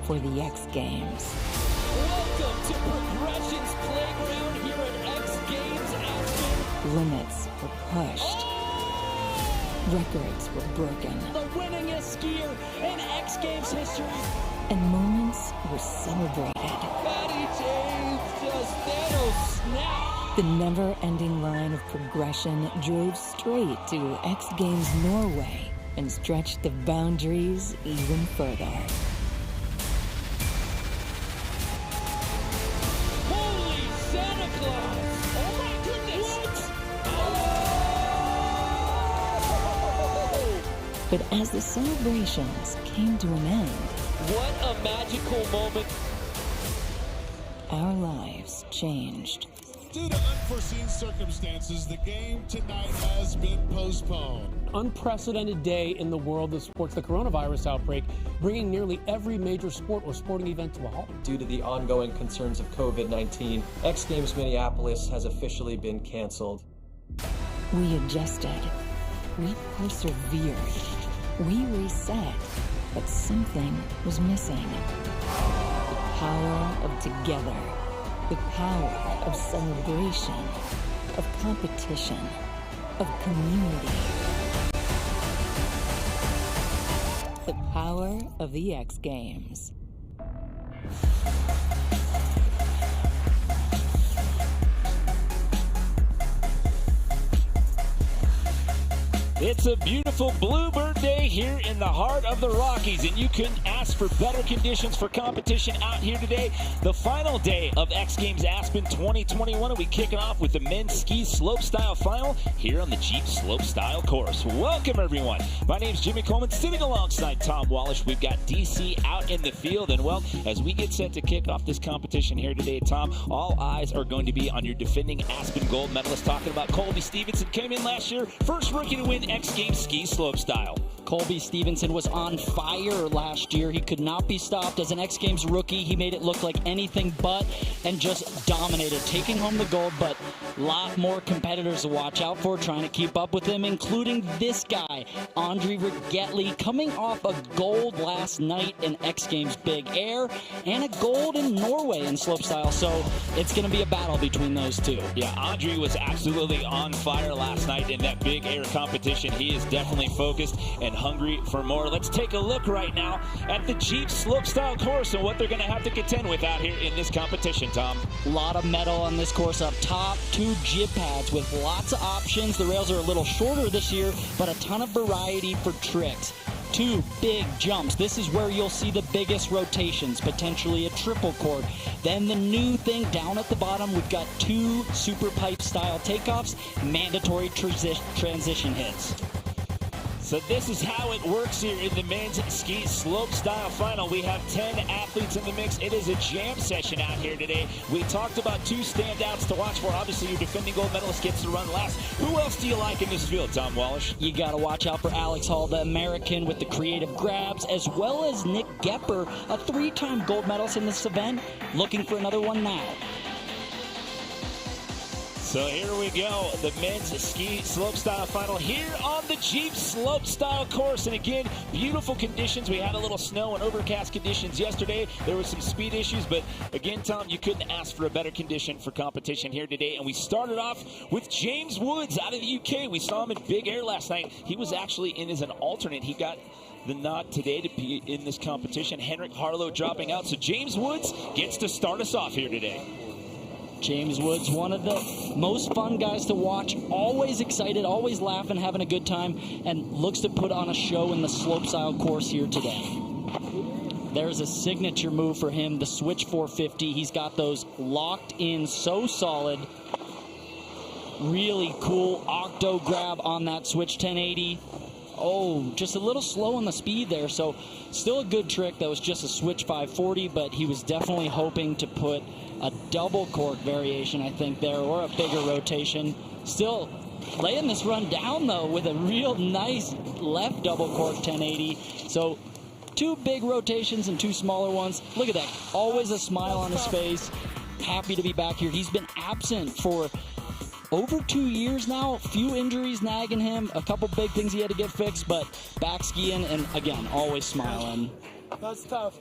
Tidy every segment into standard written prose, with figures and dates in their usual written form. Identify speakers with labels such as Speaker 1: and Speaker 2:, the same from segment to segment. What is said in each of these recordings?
Speaker 1: for the X Games.
Speaker 2: Welcome to Progression's Playground here at X Games Aspen.
Speaker 1: Limits were pushed. Records were broken.
Speaker 2: The winningest skier in X Games history.
Speaker 1: And moments were celebrated.
Speaker 2: Patty James just snap.
Speaker 1: The never-ending line of progression drove straight to X Games Norway and stretched the boundaries even further.
Speaker 2: Holy Santa Claus! Oh my goodness! What?
Speaker 1: But as the celebrations came to an end,
Speaker 2: What a magical moment!
Speaker 1: our lives changed.
Speaker 3: Due to unforeseen circumstances, the game tonight has been postponed.
Speaker 4: Unprecedented day in the world of sports, the coronavirus outbreak, bringing nearly every major sport or sporting event to a halt.
Speaker 5: Due to the ongoing concerns of COVID-19, X Games Minneapolis has officially been canceled.
Speaker 1: We adjusted. We persevered. We reset. But something was missing. The power of together. The power of celebration. Of competition. Of community. The power of the X Games.
Speaker 2: It's a beautiful bluebird day here in the heart of the Rockies, and you couldn't ask for better conditions for competition out here today. The final day of X Games Aspen 2021, and we kick it off with the men's ski slopestyle final here on the Jeep Slopestyle course. Welcome, everyone. My name's Jimmy Coleman, sitting alongside Tom Wallish. We've got DC out in the field, and well, as we get set to kick off this competition here today, Tom, all eyes are going to be on your defending Aspen gold medalist, talking about Colby Stevenson. Came in last year, first rookie to win X Games ski slopestyle.
Speaker 6: Colby Stevenson was on fire last year. He could not be stopped. As an X Games rookie, he made it look like anything but and just dominated, taking home the gold, but a lot more competitors to watch out for trying to keep up with him, including this guy, Riggetli, coming off a gold last night in X Games Big Air and a gold in Norway in slopestyle, so it's going to be a battle between those two.
Speaker 2: Yeah, Andre was absolutely on fire last night in that Big Air competition. He is definitely focused and hungry for more. Let's take a look right now at the Jeep Slopestyle course and what they're going to have to contend with out here in this competition, Tom.
Speaker 6: A lot of metal on this course up top, 2 jib pads with lots of options. The rails are a little shorter this year, but a ton of variety for tricks. 2 big jumps. This is where you'll see the biggest rotations, potentially a triple cord. Then the new thing down at the bottom, we've got 2 super pipe style takeoffs, mandatory transition hits.
Speaker 2: So this is how it works here in the men's ski slopestyle final. We have 10 athletes in the mix. It is a jam session out here today. We talked about 2 standouts to watch for. Obviously, your defending gold medalist gets to run last. Who else do you like in this field, Tom Wallish?
Speaker 6: You got to watch out for Alex Hall, the American with the creative grabs, as well as Nick Gepper, a 3-time gold medalist in this event, looking for another one now.
Speaker 2: So here we go, the men's ski slopestyle final here on the Jeep Slopestyle course. And again, beautiful conditions. We had a little snow and overcast conditions yesterday. There were some speed issues, but again, Tom, you couldn't ask for a better condition for competition here today. And we started off with James Woods out of the UK. We saw him in Big Air last night. He was actually in as an alternate. He got the nod today to be in this competition. Henrik Harlow dropping out. So James Woods gets to start us off here today.
Speaker 6: James Woods, one of the most fun guys to watch, always excited, always laughing, having a good time, and looks to put on a show in the slopestyle course here today. There's a signature move for him, the switch 450. He's got those locked in so solid. Really cool octo grab on that switch 1080. Oh, just a little slow on the speed there, so still a good trick. That was just a switch 540, but he was definitely hoping to put a double cork variation, I think, there, or a bigger rotation. Still laying this run down, though, with a real nice left double cork 1080. So 2 big rotations and 2 smaller ones. Look at that. Always a smile on his face. Happy to be back here. He's been absent for over 2 years now. A few injuries nagging him. A couple big things he had to get fixed, but back skiing, and again, always smiling.
Speaker 7: That's tough.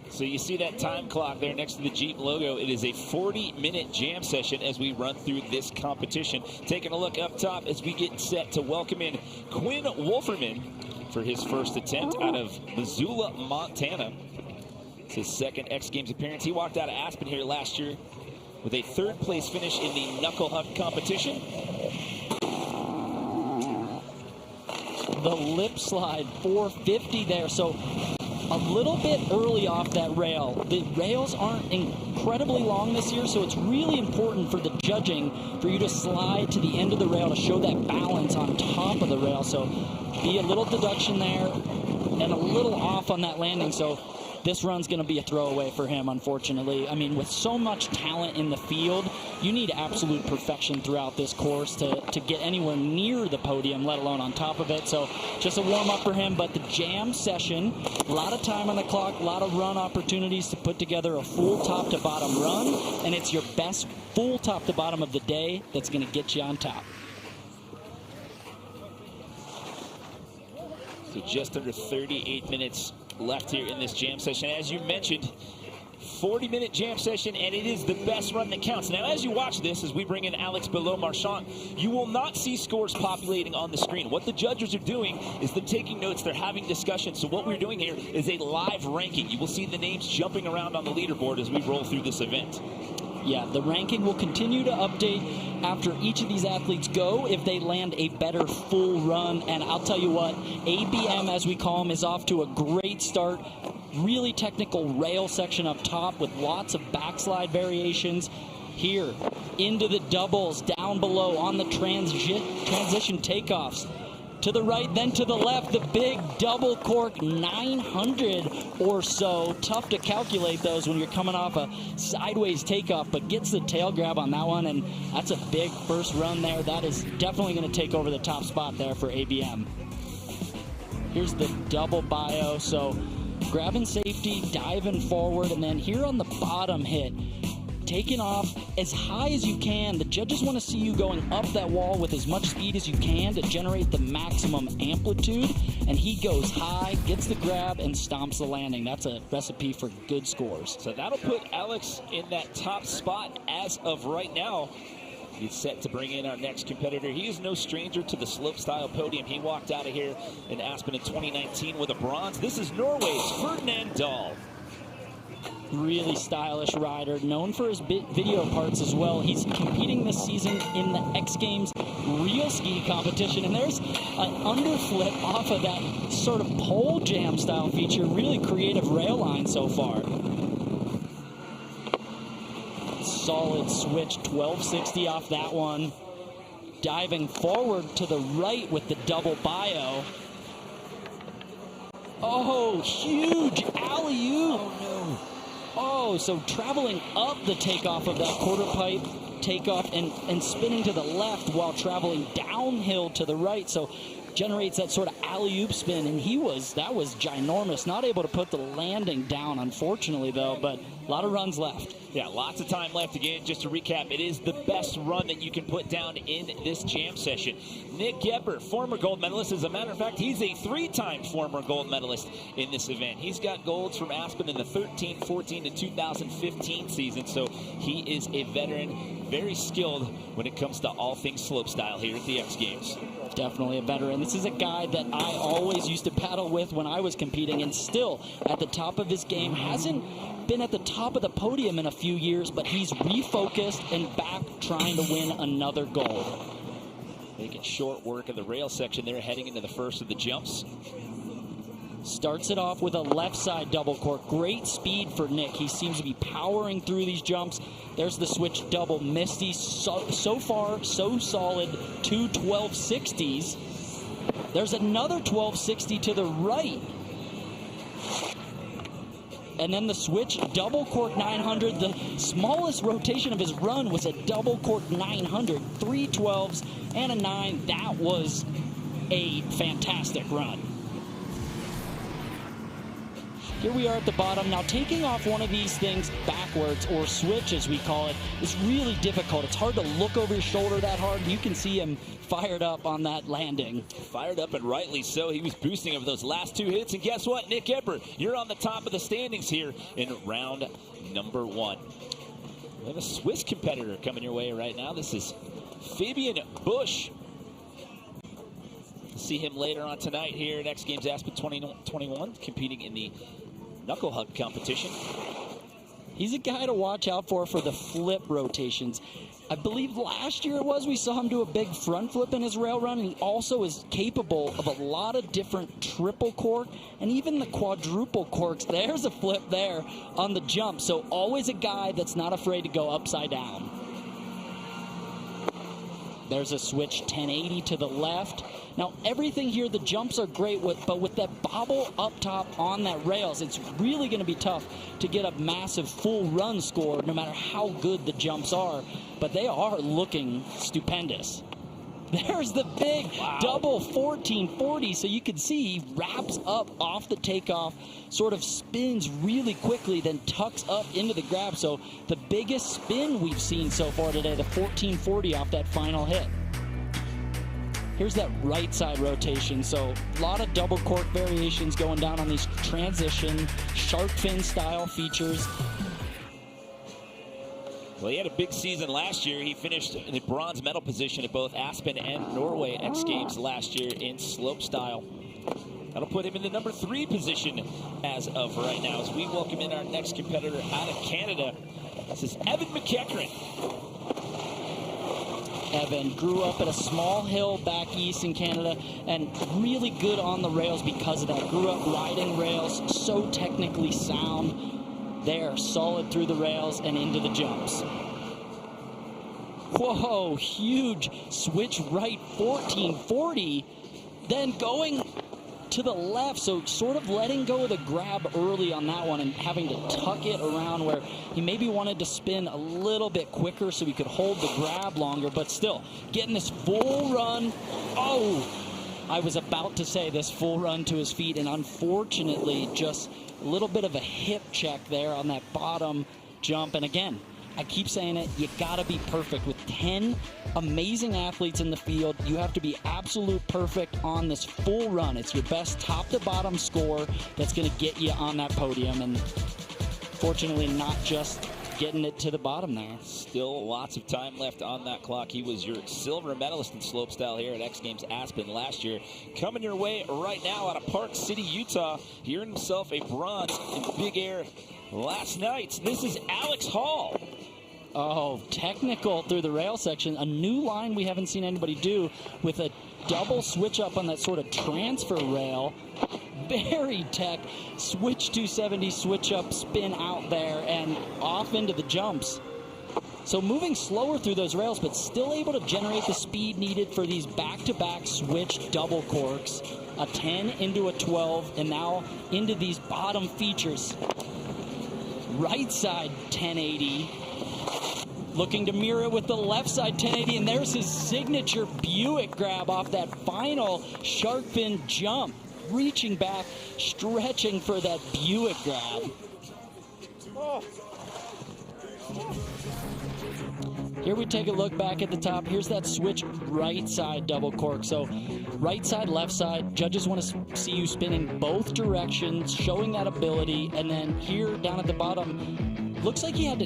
Speaker 2: So you see that time clock there next to the Jeep logo. It is a 40-minute jam session as we run through this competition. Taking a look up top as we get set to welcome in Quinn Wolferman for his first attempt out of Missoula, Montana. It's his second X Games appearance. He walked out of Aspen here last year with a third-place finish in the knuckle huck competition.
Speaker 6: The lip slide 450 there, so a little bit early off that rail. The rails aren't incredibly long this year, so it's really important for the judging for you to slide to the end of the rail to show that balance on top of the rail. So be a little deduction there and a little off on that landing. So this run's going to be a throwaway for him, unfortunately. I mean, with so much talent in the field, you need absolute perfection throughout this course to get anywhere near the podium, let alone on top of it. So just a warm-up for him, but the jam session, a lot of time on the clock, a lot of run opportunities to put together a full top-to-bottom run, and it's your best full top-to-bottom of the day that's going to get you on top.
Speaker 2: So just under 38 minutes left here in this jam session. As you mentioned, 40-minute jam session, and it is the best run that counts. Now, as you watch this, as we bring in Alex Beaulieu-Marchand, you will not see scores populating on the screen. What the judges are doing is they're taking notes, they're having discussions. So what we're doing here is a live ranking. You will see the names jumping around on the leaderboard as we roll through this event.
Speaker 6: Yeah, the ranking will continue to update after each of these athletes go if they land a better full run. And I'll tell you what, ABM, as we call him, is off to a great start. Really technical rail section up top with lots of backslide variations. Here, into the doubles, down below on the transition takeoffs. To the right, then to the left, the big double cork 900 or so. Tough to calculate those when you're coming off a sideways takeoff, but gets the tail grab on that one, and that's a big first run there. That is definitely going to take over the top spot there for ABM. Here's the double bio, so grabbing safety, diving forward, and then here on the bottom hit, taking off as high as you can. The judges want to see you going up that wall with as much speed as you can to generate the maximum amplitude. And he goes high, gets the grab, and stomps the landing. That's a recipe for good scores.
Speaker 2: So that'll put Alex in that top spot as of right now. He's set to bring in our next competitor. He is no stranger to the slopestyle podium. He walked out of here in Aspen in 2019 with a bronze. This is Norway's Ferdinand Dahl.
Speaker 6: Really stylish rider, known for his video parts as well. He's competing this season in the X Games real ski competition, and there's an underflip off of that sort of pole jam style feature. Really creative rail line so far. Solid switch, 1260 off that one. Diving forward to the right with the double bio. Oh, huge alley-oop. Oh, no. Oh, so traveling up the takeoff of that quarter pipe takeoff and spinning to the left while traveling downhill to the right. So generates that sort of alley-oop spin, and that was ginormous. Not able to put the landing down, unfortunately, though, but a lot of runs left.
Speaker 2: Yeah, lots of time left. Again, just to recap, it is the best run that you can put down in this jam session. Nick Gepper, former gold medalist. As a matter of fact, he's a three-time former gold medalist in this event. He's got golds from Aspen in the 13, 14, and 2015 season, so he is a veteran, very skilled when it comes to all things slopestyle here at the X Games.
Speaker 6: Definitely a veteran. This is a guy that I always used to battle with when I was competing, and still at the top of his game. Hasn't been at the top of the podium in a few years, but he's refocused and back trying to win another gold.
Speaker 2: Making short work of the rail section there, heading into the first of the jumps.
Speaker 6: Starts it off with a left side double cork. Great speed for Nick. He seems to be powering through these jumps. There's the switch double Misty. So far, so solid. Two 1260s. There's another 1260 to the right. And then the switch double cork 900. The smallest rotation of his run was a double cork 900. 3 12s and a 9. That was a fantastic run. Here we are at the bottom. Now, taking off one of these things backwards, or switch as we call it, is really difficult. It's hard to look over your shoulder that hard. You can see him fired up on that landing.
Speaker 2: Fired up, and rightly so. He was boosting over those last 2 hits. And guess what, Nick Ebert, you're on the top of the standings here in round number 1. We have a Swiss competitor coming your way right now. This is Phibian Bush. See him later on tonight here at X Games Aspen 2021, competing in the knuckle hug competition.
Speaker 6: He's a guy to watch out for the flip rotations. I believe last year it was, we saw him do a big front flip in his rail run, and he also is capable of a lot of different triple cork and even the quadruple corks. There's a flip there on the jump, so always a guy that's not afraid to go upside down. There's a switch 1080 to the left. Now, everything here, the jumps are great, but with that bobble up top on that rails, it's really going to be tough to get a massive full run score, no matter how good the jumps are. But they are looking stupendous. There's the big double 1440, so you can see he wraps up off the takeoff, sort of spins really quickly, then tucks up into the grab. So the biggest spin we've seen so far today, the 1440 off that final hit. Here's that right side rotation, so a lot of double cork variations going down on these transition shark fin style features.
Speaker 2: Well, he had a big season last year. He finished in the bronze medal position at both Aspen and Norway X Games last year in slopestyle. That'll put him in the number 3 position as of right now, as we welcome in our next competitor out of Canada. This is Evan McEachran.
Speaker 6: Evan grew up at a small hill back east in Canada and really good on the rails because of that. Grew up riding rails, so technically sound. There, solid through the rails and into the jumps. Whoa, huge switch right 1440. Then going to the left, so sort of letting go of the grab early on that one and having to tuck it around where he maybe wanted to spin a little bit quicker so he could hold the grab longer, but still getting this full run. Oh, I was about to say this full run to his feet, and unfortunately just a little bit of a hip check there on that bottom jump. And again, I keep saying it, you gotta be perfect. With 10 amazing athletes in the field, you have to be absolute perfect on this full run. It's your best top to bottom score that's gonna get you on that podium, and fortunately not just getting it to the bottom there.
Speaker 2: Still lots of time left on that clock. He was your silver medalist in slopestyle here at X Games Aspen last year. Coming your way right now out of Park City, Utah. He earned himself a bronze in big air last night. This is Alex Hall.
Speaker 6: Oh, technical through the rail section. A new line we haven't seen anybody do with a double switch up on that sort of transfer rail. Very tech. Switch 270, switch up, spin out there, and off into the jumps. So moving slower through those rails, but still able to generate the speed needed for these back-to-back switch double corks. A 10 into a 12, and now into these bottom features. Right side 1080. Looking to mirror it with the left side 1080, and there's his signature Buick grab off that final shark fin jump. Reaching back, stretching for that Buick grab. Here we take a look back at the top. Here's that switch right side double cork. So right side, left side. Judges want to see you spinning both directions, showing that ability. And then here down at the bottom, looks like he had to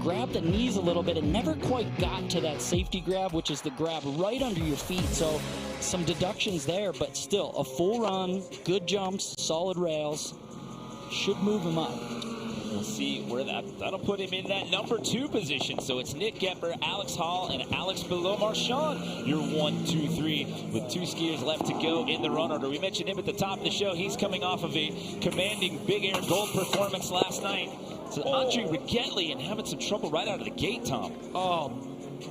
Speaker 6: grab the knees a little bit and never quite got to that safety grab, which is the grab right under your feet. So some deductions there, but still a full run, good jumps, solid rails. Should move him up.
Speaker 2: We'll see where that'll put him in that number 2 position. So it's Nick Gepper, Alex Hall, and Alex Beaulieu-Marchand. Your 1, 2, 3 with 2 skiers left to go in the run order. We mentioned him at the top of the show. He's coming off of a commanding big air gold performance last night. So Andre Riggetli and having some trouble right out of the gate, Tom.
Speaker 6: Oh,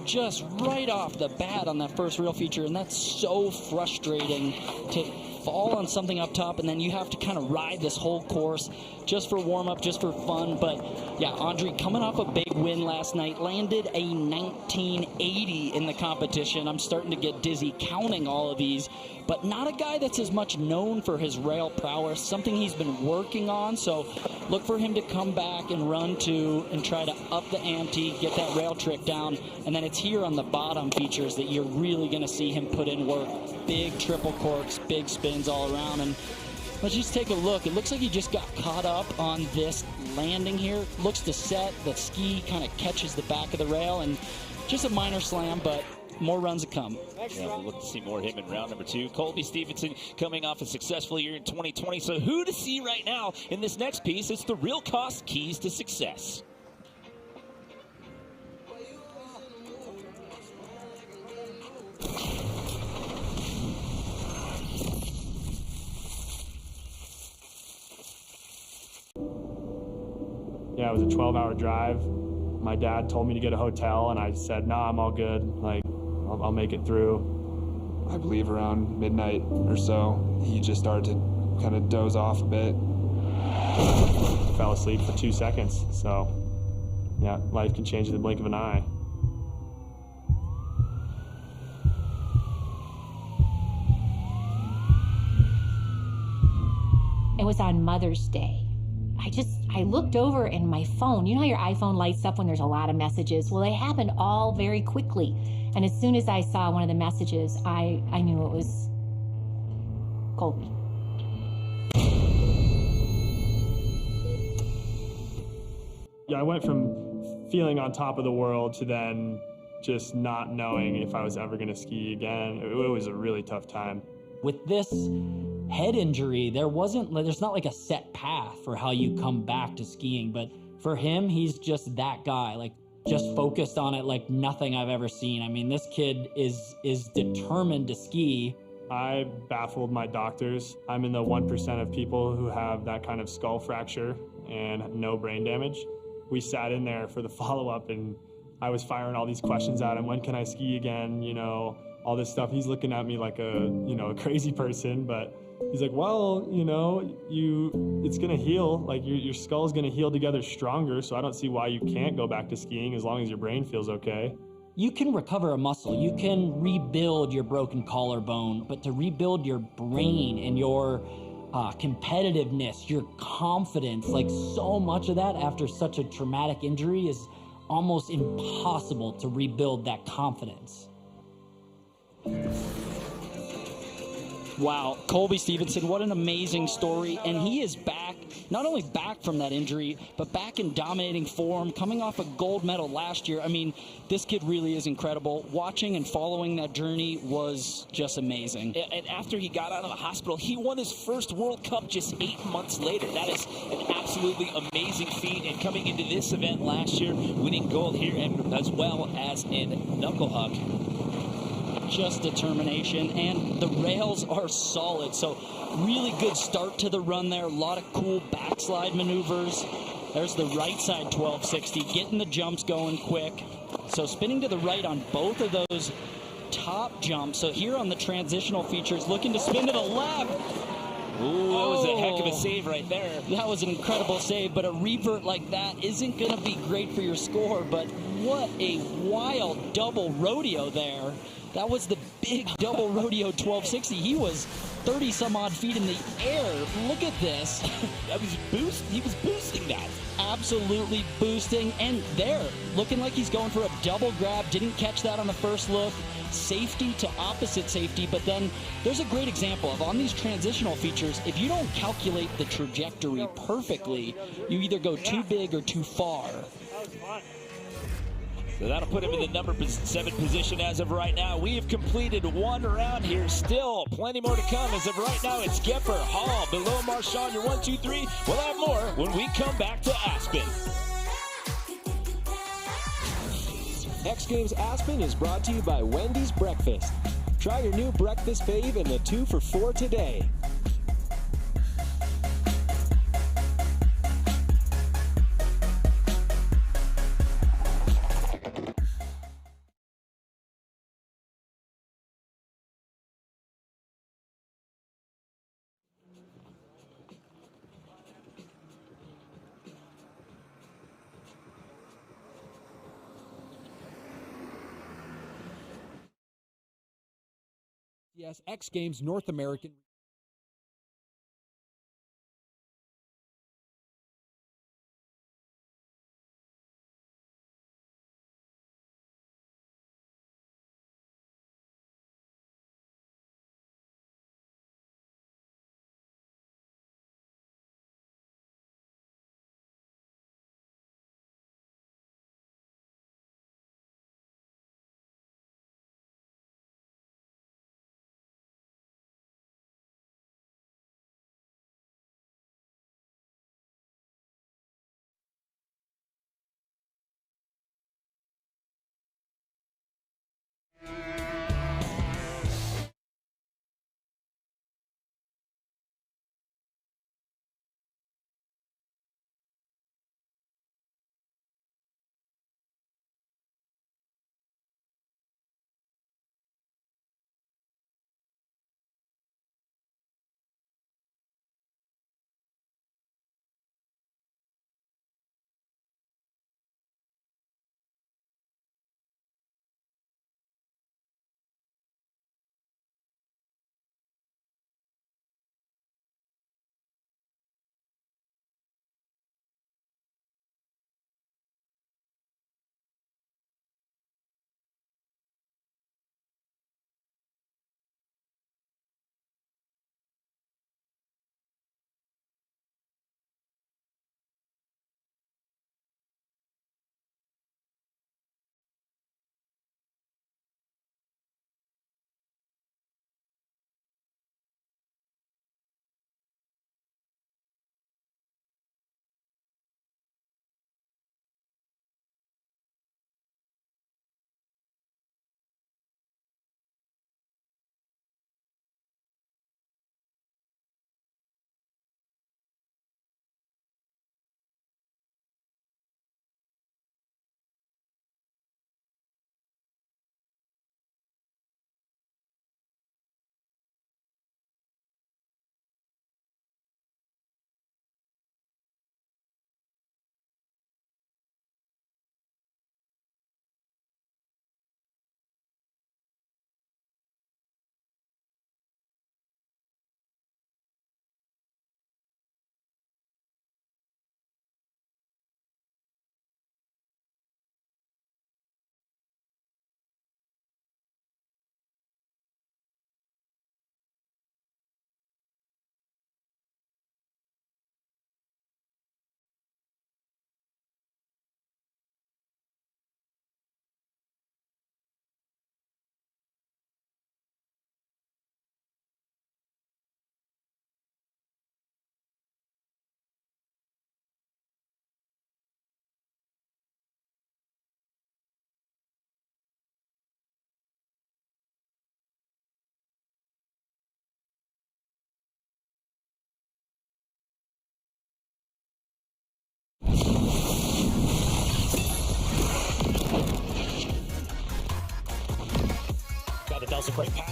Speaker 6: just right off the bat on that first real feature, and that's so frustrating to fall on something up top, and then you have to kind of ride this whole course just for warm-up, just for fun. But yeah, Andre coming off a big win last night, landed a 1980 in the competition. I'm starting to get dizzy counting all of these, but not a guy that's as much known for his rail prowess, something he's been working on. So look for him to come back and run to and try to up the ante, get that rail trick down, and then it's here on the bottom features that you're really going to see him put in work. Big triple corks, big spins all around. And let's just take a look. It looks like he just got caught up on this landing here. Looks to set. The ski kind of catches the back of the rail, and just a minor slam, but more runs to come.
Speaker 2: Yeah, we'll look to see more of him in round number 2. Colby Stevenson coming off a successful year in 2020. So who to see right now in this next piece? It's the real cost keys to success.
Speaker 7: Yeah, it was a 12-hour drive. My dad told me to get a hotel, and I said, "Nah, I'm all good. Like, I'll make it through."
Speaker 8: I believe around midnight or so, he just started to kind of doze off a bit.
Speaker 7: Fell asleep for 2 seconds. So, yeah, life can change in the blink of an eye.
Speaker 9: It was on Mother's Day. I looked over in my phone. You know how your iPhone lights up when there's a lot of messages? Well, they happened all very quickly. And as soon as I saw one of the messages, I knew it was Colby.
Speaker 7: Yeah, I went from feeling on top of the world to then just not knowing if I was ever going to ski again. It was a really tough time.
Speaker 6: With this head injury, there's not like a set path for how you come back to skiing, but for him, he's just that guy, like just focused on it like nothing I've ever seen. I mean, this kid is determined to ski.
Speaker 7: I baffled my doctors. I'm in the 1% of people who have that kind of skull fracture and no brain damage. We sat in there for the follow-up, and I was firing all these questions at him. When can I ski again? You know, all this stuff. He's looking at me like a crazy person, but he's like, well, it's gonna heal. Like your skull's gonna heal together stronger, so I don't see why you can't go back to skiing as long as your brain feels okay.
Speaker 6: You can recover a muscle, you can rebuild your broken collarbone, but to rebuild your brain and your competitiveness, your confidence, like so much of that after such a traumatic injury is almost impossible to rebuild that confidence. Wow, Colby Stevenson, what an amazing story. And he is back, not only back from that injury, but back in dominating form, coming off a gold medal last year. I mean, this kid really is incredible. Watching and following that journey was just amazing.
Speaker 2: And after he got out of the hospital, he won his first World Cup just 8 months later. That is an absolutely amazing feat. And coming into this event last year, winning gold here, and as well as in knuckle hug.
Speaker 6: Just determination, and the rails are solid, so really good start to the run there. A lot of cool backslide maneuvers. There's the right side 1260, getting the jumps going quick. So spinning to the right on both of those top jumps. So here on the transitional features, looking to spin to the left.
Speaker 2: Ooh, that was a heck of a save right there.
Speaker 6: That was an incredible save, but a revert like that isn't going to be great for your score, but what a wild double rodeo there. That was the big double rodeo 1260. He was 30 some odd feet in the air. Look at this.
Speaker 2: He was boosting that.
Speaker 6: Absolutely boosting. And there, looking like he's going for a double grab. Didn't catch that on the first look. Safety to opposite safety. But then there's a great example of on these transitional features, if you don't calculate the trajectory perfectly, you either go too big or too far.
Speaker 2: So that'll put him in the number 7 position as of right now. We have completed one round here. Still plenty more to come. As of right now, it's Gepper, Hall, beaulieu-marchand, your 1, 2, 3. We'll have more when we come back to Aspen.
Speaker 10: X Games Aspen is brought to you by Wendy's Breakfast. Try your new breakfast fave in the 2 for $4 today.
Speaker 11: RLCS X Games North American.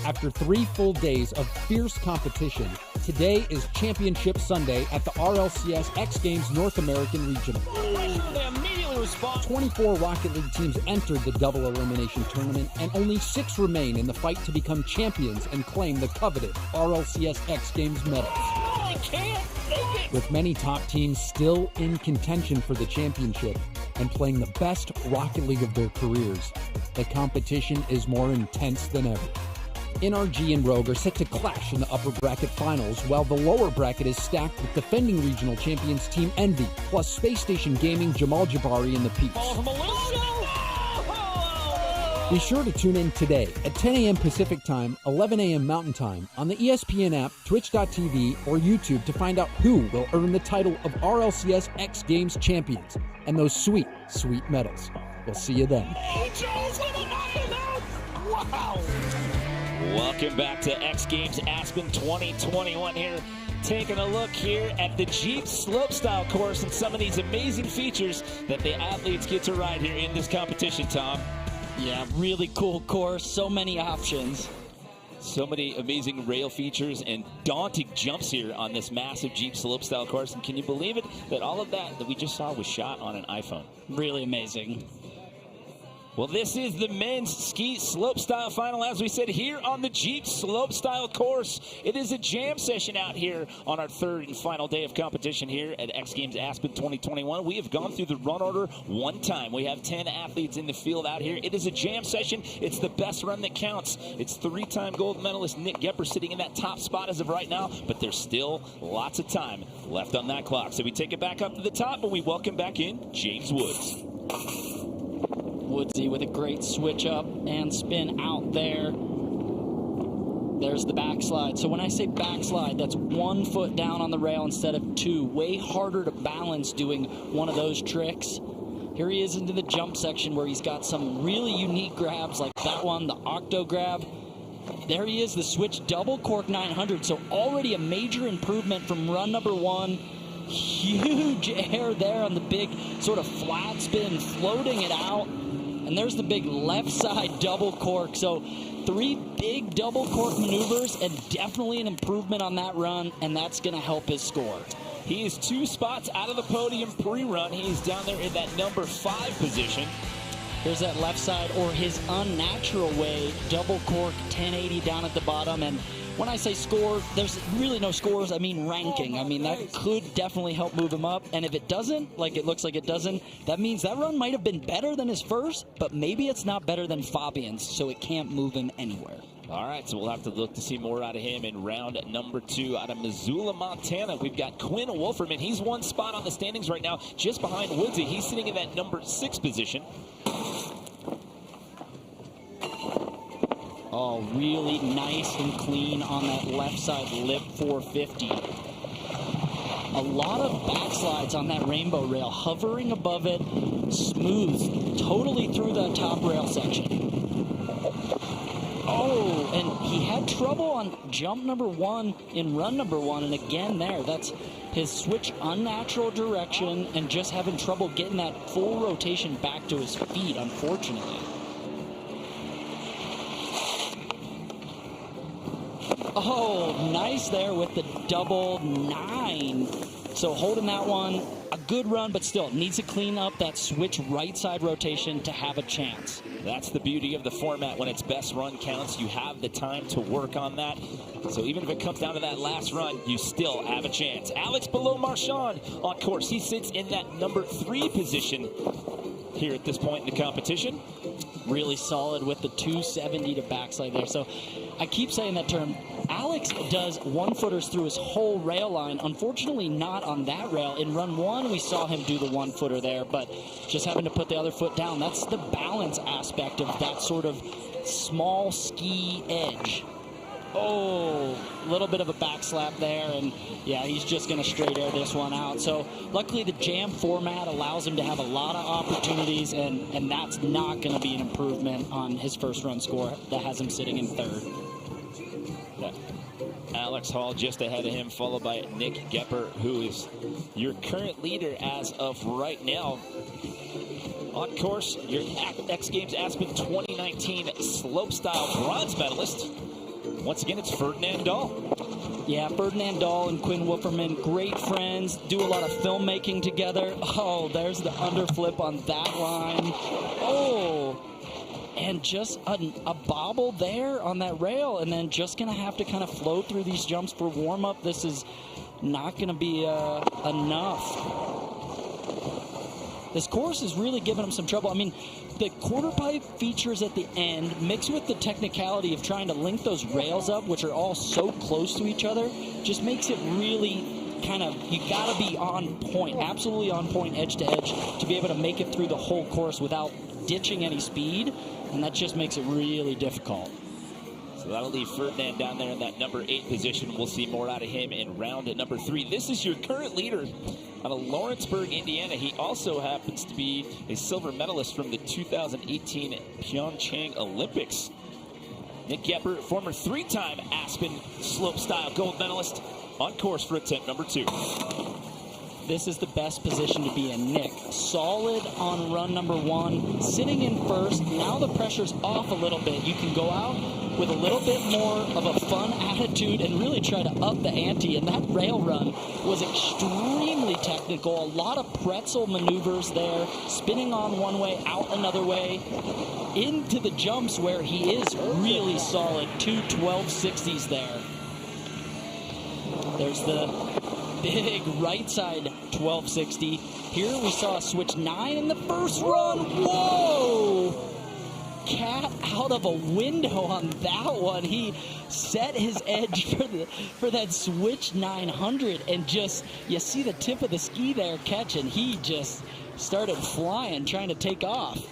Speaker 11: After 3 full days of fierce competition, today is Championship Sunday at the RLCS X Games North American Regional.
Speaker 2: They immediately respond.
Speaker 11: 24 Rocket League teams entered the double elimination tournament, and only 6 remain in the fight to become champions and claim the coveted RLCS X Games medals.
Speaker 2: I can't make it.
Speaker 11: With many top teams still in contention for the championship and playing the best Rocket League of their careers, the competition is more intense than ever. NRG and Rogue are set to clash in the upper bracket finals, while the lower bracket is stacked with defending regional champions Team Envy, plus Space Station Gaming, Jamal Jabari, and the Peeps. Be sure to tune in today at 10 a.m. Pacific Time, 11 a.m. Mountain Time on the ESPN app, Twitch.tv, or YouTube to find out who will earn the title of RLCS X Games champions and those sweet, sweet medals. We'll see you then.
Speaker 2: Wow. Welcome back to X Games Aspen 2021 here. Taking a look here at the Jeep Slopestyle course and some of these amazing features that the athletes get to ride here in this competition, Tom.
Speaker 6: Yeah, really cool course. So many options.
Speaker 2: So many amazing rail features and daunting jumps here on this massive Jeep Slopestyle course. And can you believe it that all of that we just saw was shot on an iPhone?
Speaker 6: Really amazing.
Speaker 2: Well, this is the men's ski slopestyle final, as we said, here on the Jeep Slopestyle course. It is a jam session out here on our third and final day of competition here at X Games Aspen 2021. We have gone through the run order one time. We have 10 athletes in the field out here. It is a jam session. It's the best run that counts. It's three-time gold medalist Nick Gepper sitting in that top spot as of right now, but there's still lots of time left on that clock. So we take it back up to the top, and we welcome back in James Woods.
Speaker 6: Woodsy with a great switch up and spin out there. There's the backslide. So when I say backslide, that's 1 foot down on the rail instead of 2. Way harder to balance doing one of those tricks. Here he is into the jump section where he's got some really unique grabs like that one, the octo grab. There he is, the switch double cork 900. So already a major improvement from run number 1. Huge air there on the big sort of flat spin, floating it out. And there's the big left side double cork. So 3 big double cork maneuvers and definitely an improvement on that run, and that's going to help his score.
Speaker 2: He is 2 spots out of the podium pre-run. He's down there in that number 5 position.
Speaker 6: Here's that left side, or his unnatural way, double cork 1080 down at the bottom. And when I say score, there's really no scores. I mean ranking. I mean, that could definitely help move him up. And if it doesn't, like it looks like it doesn't, that means that run might have been better than his first, but maybe it's not better than Fabian's, so it can't move him anywhere.
Speaker 2: All right, so we'll have to look to see more out of him in round number 2 out of Missoula, Montana. We've got Quinn Wolferman. He's 1 spot on the standings right now, just behind Woodsy. He's sitting in that number 6 position.
Speaker 6: Oh, really nice and clean on that left side lip 450. A lot of backslides on that rainbow rail, hovering above it, smooth, totally through the top rail section. Oh, and he had trouble on jump number 1 in run number 1, and again there, that's his switch unnatural direction and just having trouble getting that full rotation back to his feet, unfortunately. Oh, nice there with the double 9. So holding that one, a good run, but still needs to clean up that switch right side rotation to have a chance.
Speaker 2: That's the beauty of the format. When it's best run counts, you have the time to work on that. So even if it comes down to that last run, you still have a chance. Alex Beaulieu-Marchand on course. He sits in that number 3 position here at this point in the competition.
Speaker 6: Really solid with the 270 to backslide there. So I keep saying that term. Alex does 1-footers through his whole rail line. Unfortunately, not on that rail. In run 1, we saw him do the 1-footer there, but just having to put the other foot down. That's the balance aspect of that sort of small ski edge. Oh, a little bit of a back slap there, and yeah, he's just going to straight air this one out. So luckily the jam format allows him to have a lot of opportunities, and that's not going to be an improvement on his first run score that has him sitting in 3rd.
Speaker 2: Alex Hall just ahead of him, followed by Nick Gepper, who is your current leader as of right now. On course, your X Games Aspen 2019 slopestyle bronze medalist. Once again, it's Ferdinand Dahl.
Speaker 6: Yeah, Ferdinand Dahl and Quinn Wolferman, great friends, do a lot of filmmaking together. Oh, there's the underflip on that line. Oh, and just a bobble there on that rail, and then just going to have to kind of flow through these jumps for warm-up. This is not going to be enough. This course is really giving him some trouble. I mean, the quarter pipe features at the end, mixed with the technicality of trying to link those rails up, which are all so close to each other, just makes it really kind of, you got to be on point, absolutely on point, edge to edge, to be able to make it through the whole course without ditching any speed, and that just makes it really difficult.
Speaker 2: So that'll leave Ferdinand down there in that number 8 position. We'll see more out of him in round number 3. This is your current leader out of Lawrenceburg, Indiana. He also happens to be a silver medalist from the 2018 Pyeongchang Olympics. Nick Gepper, former 3-time Aspen slopestyle gold medalist, on course for attempt number 2.
Speaker 6: This is the best position to be in. Nick, solid on run number 1, sitting in first. Now the pressure's off a little bit. You can go out with a little bit more of a fun attitude and really try to up the ante. And that rail run was extremely technical. A lot of pretzel maneuvers there, spinning on one way, out another way, into the jumps where he is really solid. 2 1260s there. There's the big right side 1260. Here we saw a switch 9 in the first run. Whoa! Cat out of a window on that one. He set his edge for that switch 900, and just, you see the tip of the ski there catching. He just started flying, trying to take off.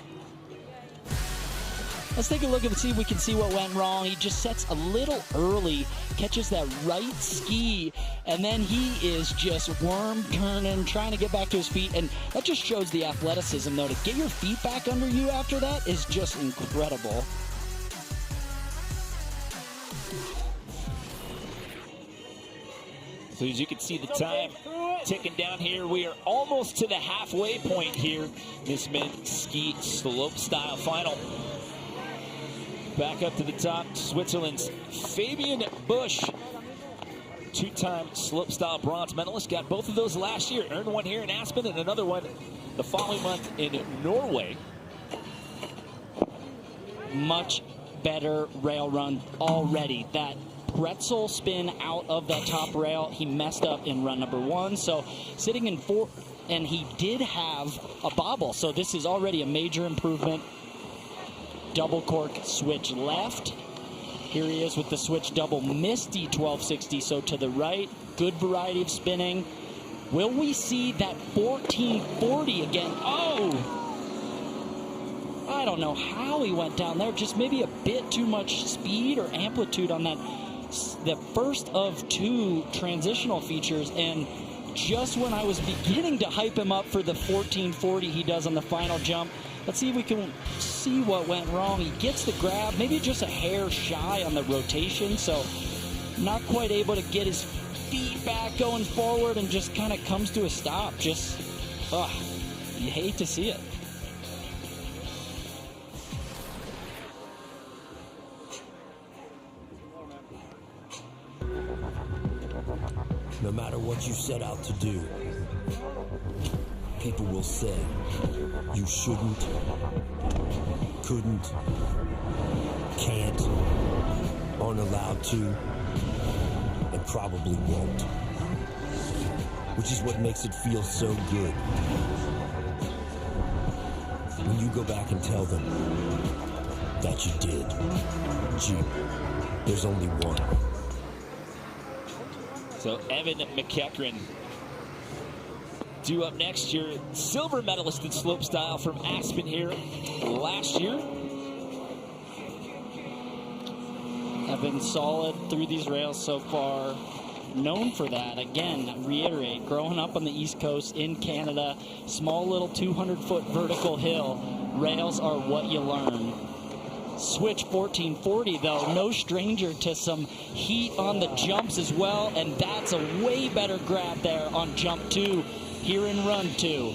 Speaker 6: Let's take a look and see if we can see what went wrong. He just sets a little early, catches that right ski, and then he is just worm turning, trying to get back to his feet. And that just shows the athleticism, though. To get your feet back under you after that is just incredible.
Speaker 2: So as you can see the time ticking down here, we are almost to the halfway point here. This men's ski slope style final. Back up to the top, Switzerland's Phibian Bush, two-time slopestyle bronze medalist. Got both of those last year. Earned one here in Aspen and another one the following month in Norway.
Speaker 6: Much better rail run already. That pretzel spin out of that top rail, he messed up in run number 1. So sitting in 4, and he did have a bobble. So this is already a major improvement. Double cork switch left. Here he is with the switch double misty 1260, so to the right. Good variety of spinning. Will we see that 1440 again? Oh! I don't know how he went down there. Just maybe a bit too much speed or amplitude on that. The first of 2 transitional features, and just when I was beginning to hype him up for the 1440 he does on the final jump, let's see if we can see what went wrong. He gets the grab, maybe just a hair shy on the rotation, so not quite able to get his feet back going forward, and just kind of comes to a stop. Just, you hate to see it.
Speaker 12: No matter what you set out to do, people will say you shouldn't, couldn't, can't, aren't allowed to, and probably won't. Which is what makes it feel so good when you go back and tell them that you did. Gee, there's only one.
Speaker 2: So Evan McEachran due up next, your silver medalist in slopestyle from Aspen here last year.
Speaker 6: Have been solid through these rails so far. Known for that. Again, reiterate, growing up on the East Coast in Canada, small little 200-foot vertical hill, rails are what you learn. Switch 1440, though, no stranger to some heat on the jumps as well, and that's a way better grab there on jump 2 here in run 2.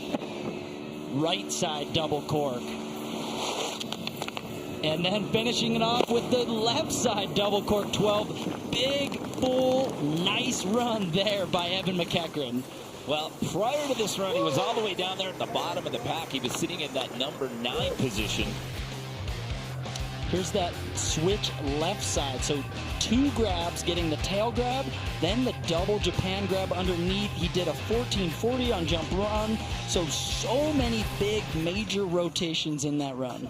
Speaker 6: Right side double cork. And then finishing it off with the left side double cork 12. Big, full, nice run there by Evan McEachran.
Speaker 2: Well, prior to this run, he was all the way down there at the bottom of the pack. He was sitting in that number 9 position.
Speaker 6: Here's that switch left side. So 2 grabs, getting the tail grab, then the double Japan grab underneath. He did a 1440 on jump run. So many big major rotations in that run.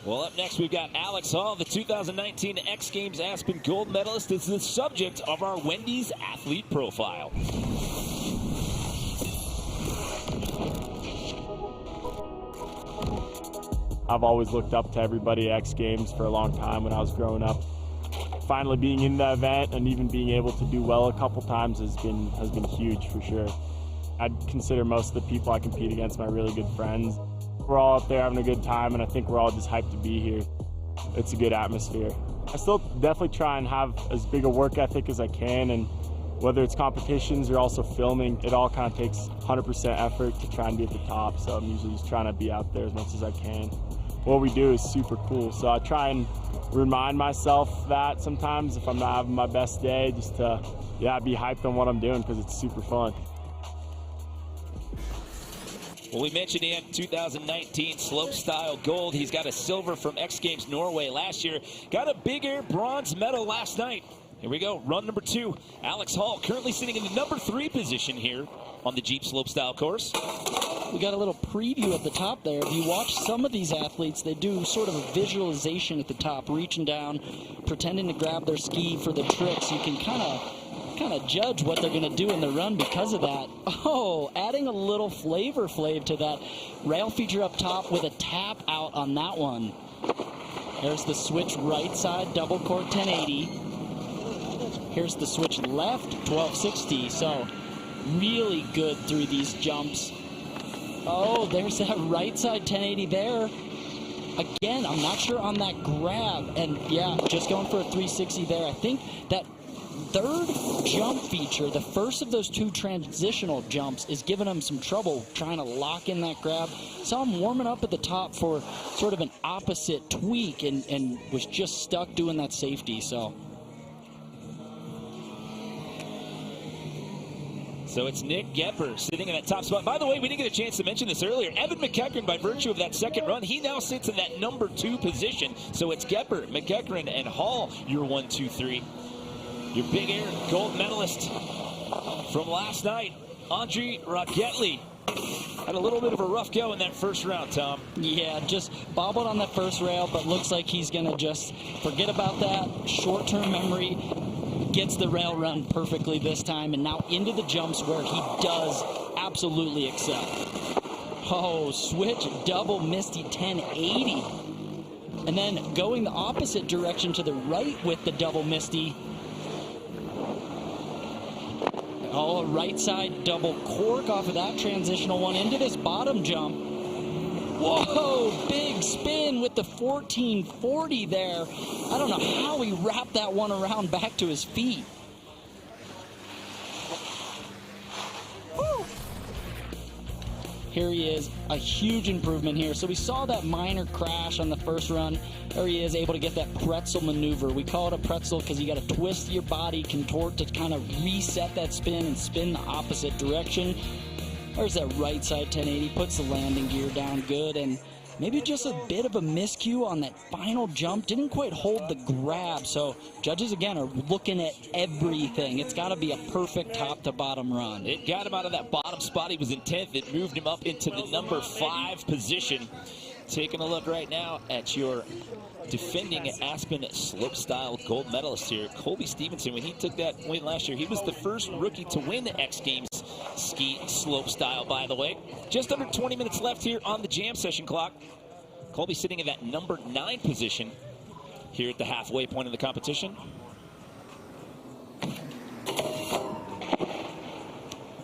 Speaker 2: Well, up next, we've got Alex Hall, the 2019 X Games Aspen gold medalist, is the subject of our Wendy's athlete profile.
Speaker 7: I've always looked up to everybody at X Games for a long time when I was growing up. Finally being in the event and even being able to do well a couple times has been huge for sure. I'd consider most of the people I compete against my really good friends. We're all up there having a good time, and I think we're all just hyped to be here. It's a good atmosphere. I still definitely try and have as big a work ethic as I can, and whether it's competitions or also filming, it all kind of takes 100% effort to try and be at the top, so I'm usually just trying to be out there as much as I can. what we do is super cool. So I try and remind myself that sometimes if I'm not having my best day, just to, yeah, be hyped on what I'm doing because it's super fun.
Speaker 2: Well, we mentioned he had 2019 Slopestyle gold. He's got a silver from X Games Norway last year. Got a big air bronze medal last night. Here we go, run number 2. Alex Hall currently sitting in the number 3 position here on the Jeep Slopestyle course.
Speaker 6: We got a little preview at the top there. If you watch some of these athletes, they do sort of a visualization at the top, reaching down, pretending to grab their ski for the tricks. You can kind of judge what they're going to do in the run because of that. Oh, adding a little flavor Flav to that rail feature up top with a tap out on that one. There's the switch right side, double cork 1080. Here's the switch left, 1260. So really good through these jumps. Oh, there's that right side 1080 there. Again, I'm not sure on that grab. And yeah, just going for a 360 there. I think that third jump feature, the first of those 2 transitional jumps, is giving him some trouble trying to lock in that grab. Saw him warming up at the top for sort of an opposite tweak and was just stuck doing that safety.
Speaker 2: So it's Nick Gepper sitting in that top spot. By the way, we didn't get a chance to mention this earlier. Evan McEachran, by virtue of that second run, he now sits in that number 2 position. So it's Gepper, McEachran, and Hall, your 1, 2, 3. Your big air gold medalist from last night, Andre Riggetli. Had a little bit of a rough go in that first round, Tom.
Speaker 6: Yeah, just bobbled on that first rail, but looks like he's going to just forget about that. Short-term memory. Gets the rail run perfectly this time, and now into the jumps where he does absolutely excel. Oh, switch double Misty 1080. And then going the opposite direction to the right with the double Misty. Oh, right side double cork off of that transitional one into this bottom jump. Whoa, big spin with the 1440 there. I don't know how he wrapped that one around back to his feet. Woo. Here he is, a huge improvement here. So we saw that minor crash on the first run. There he is, able to get that pretzel maneuver. We call it a pretzel because you got to twist your body, contort to kind of reset that spin and spin the opposite direction. There's that right side 1080, puts the landing gear down good, and maybe just a bit of a miscue on that final jump. Didn't quite hold the grab, so judges, again, are looking at everything. It's got to be a perfect top-to-bottom run.
Speaker 2: It got him out of that bottom spot. He was in 10th. It moved him up into the number 5 position. Taking a look right now at your defending Aspen Slopestyle gold medalist here, Colby Stevenson. When he took that win last year, he was the first rookie to win the X Games ski Slopestyle, by the way. Just under 20 minutes left here on the jam session clock. Colby sitting in that number 9 position here at the halfway point of the competition.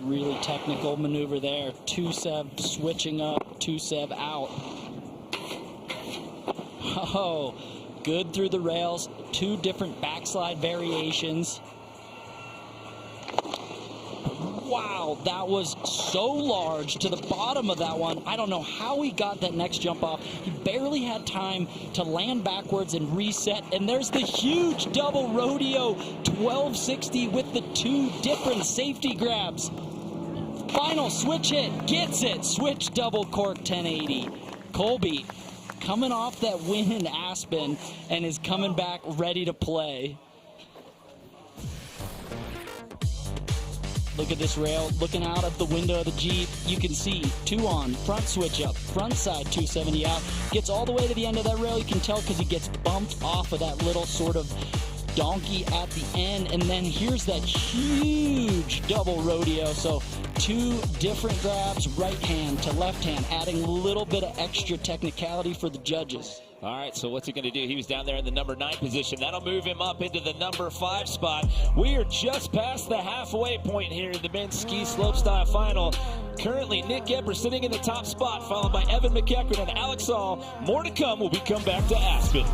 Speaker 6: Really technical maneuver there. 2-7 switching up, 2-7 out. Oh, good through the rails. 2 different backslide variations. Wow, that was so large to the bottom of that one. I don't know how he got that next jump off. He barely had time to land backwards and reset. And there's the huge double rodeo 1260 with the 2 different safety grabs. Final switch hit, gets it. Switch double cork 1080. Colby coming off that win in Aspen and is coming back ready to play. Look at this rail, looking out of the window of the Jeep. You can see 2 on, front switch up, front side 270 out. Gets all the way to the end of that rail. You can tell because he gets bumped off of that little sort of donkey at the end. And then here's that huge double rodeo. So 2 different grabs, right hand to left hand, adding a little bit of extra technicality for the judges.
Speaker 2: All right, so what's he going to do? He was down there in the number 9 position. That'll move him up into the number 5 spot. We are just past the halfway point here in the men's ski slopestyle final. Currently, Nick Gepper sitting in the top spot, followed by Evan McEachran and Alex Hall. More to come when we come back to Aspen.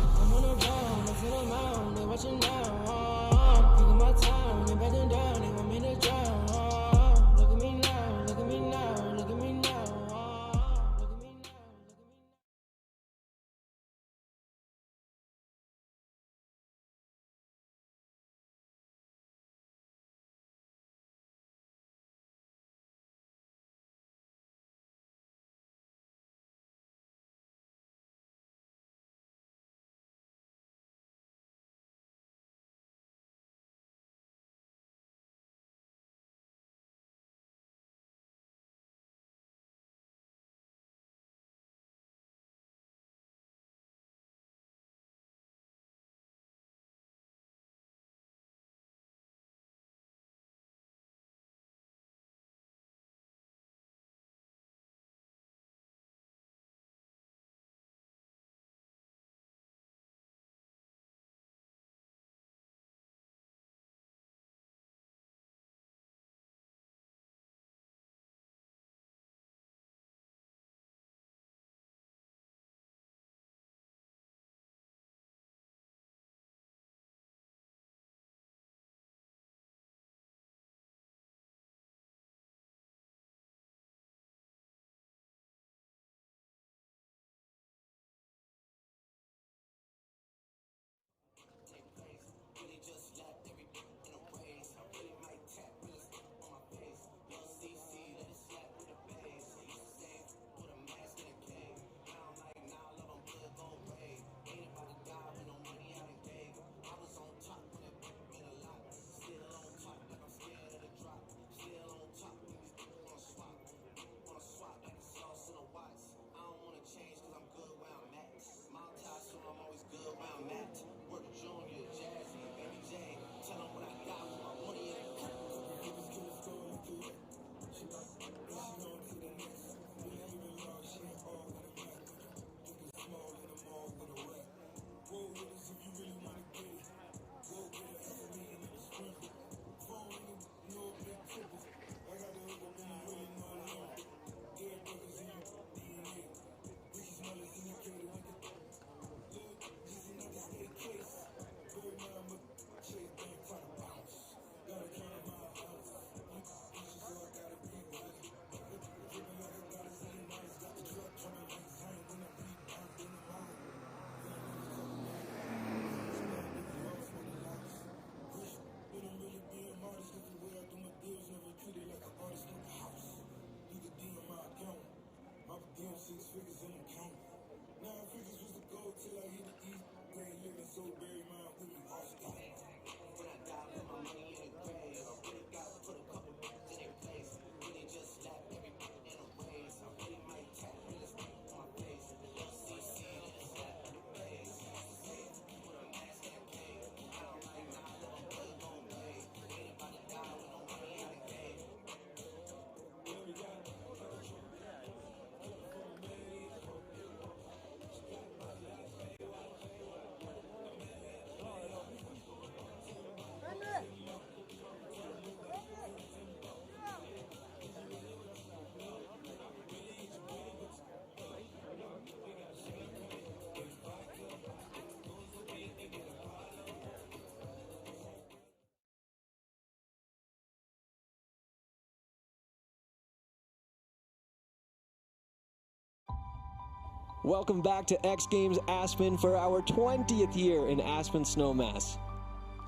Speaker 10: Welcome back to X Games Aspen for our 20th year in Aspen Snowmass.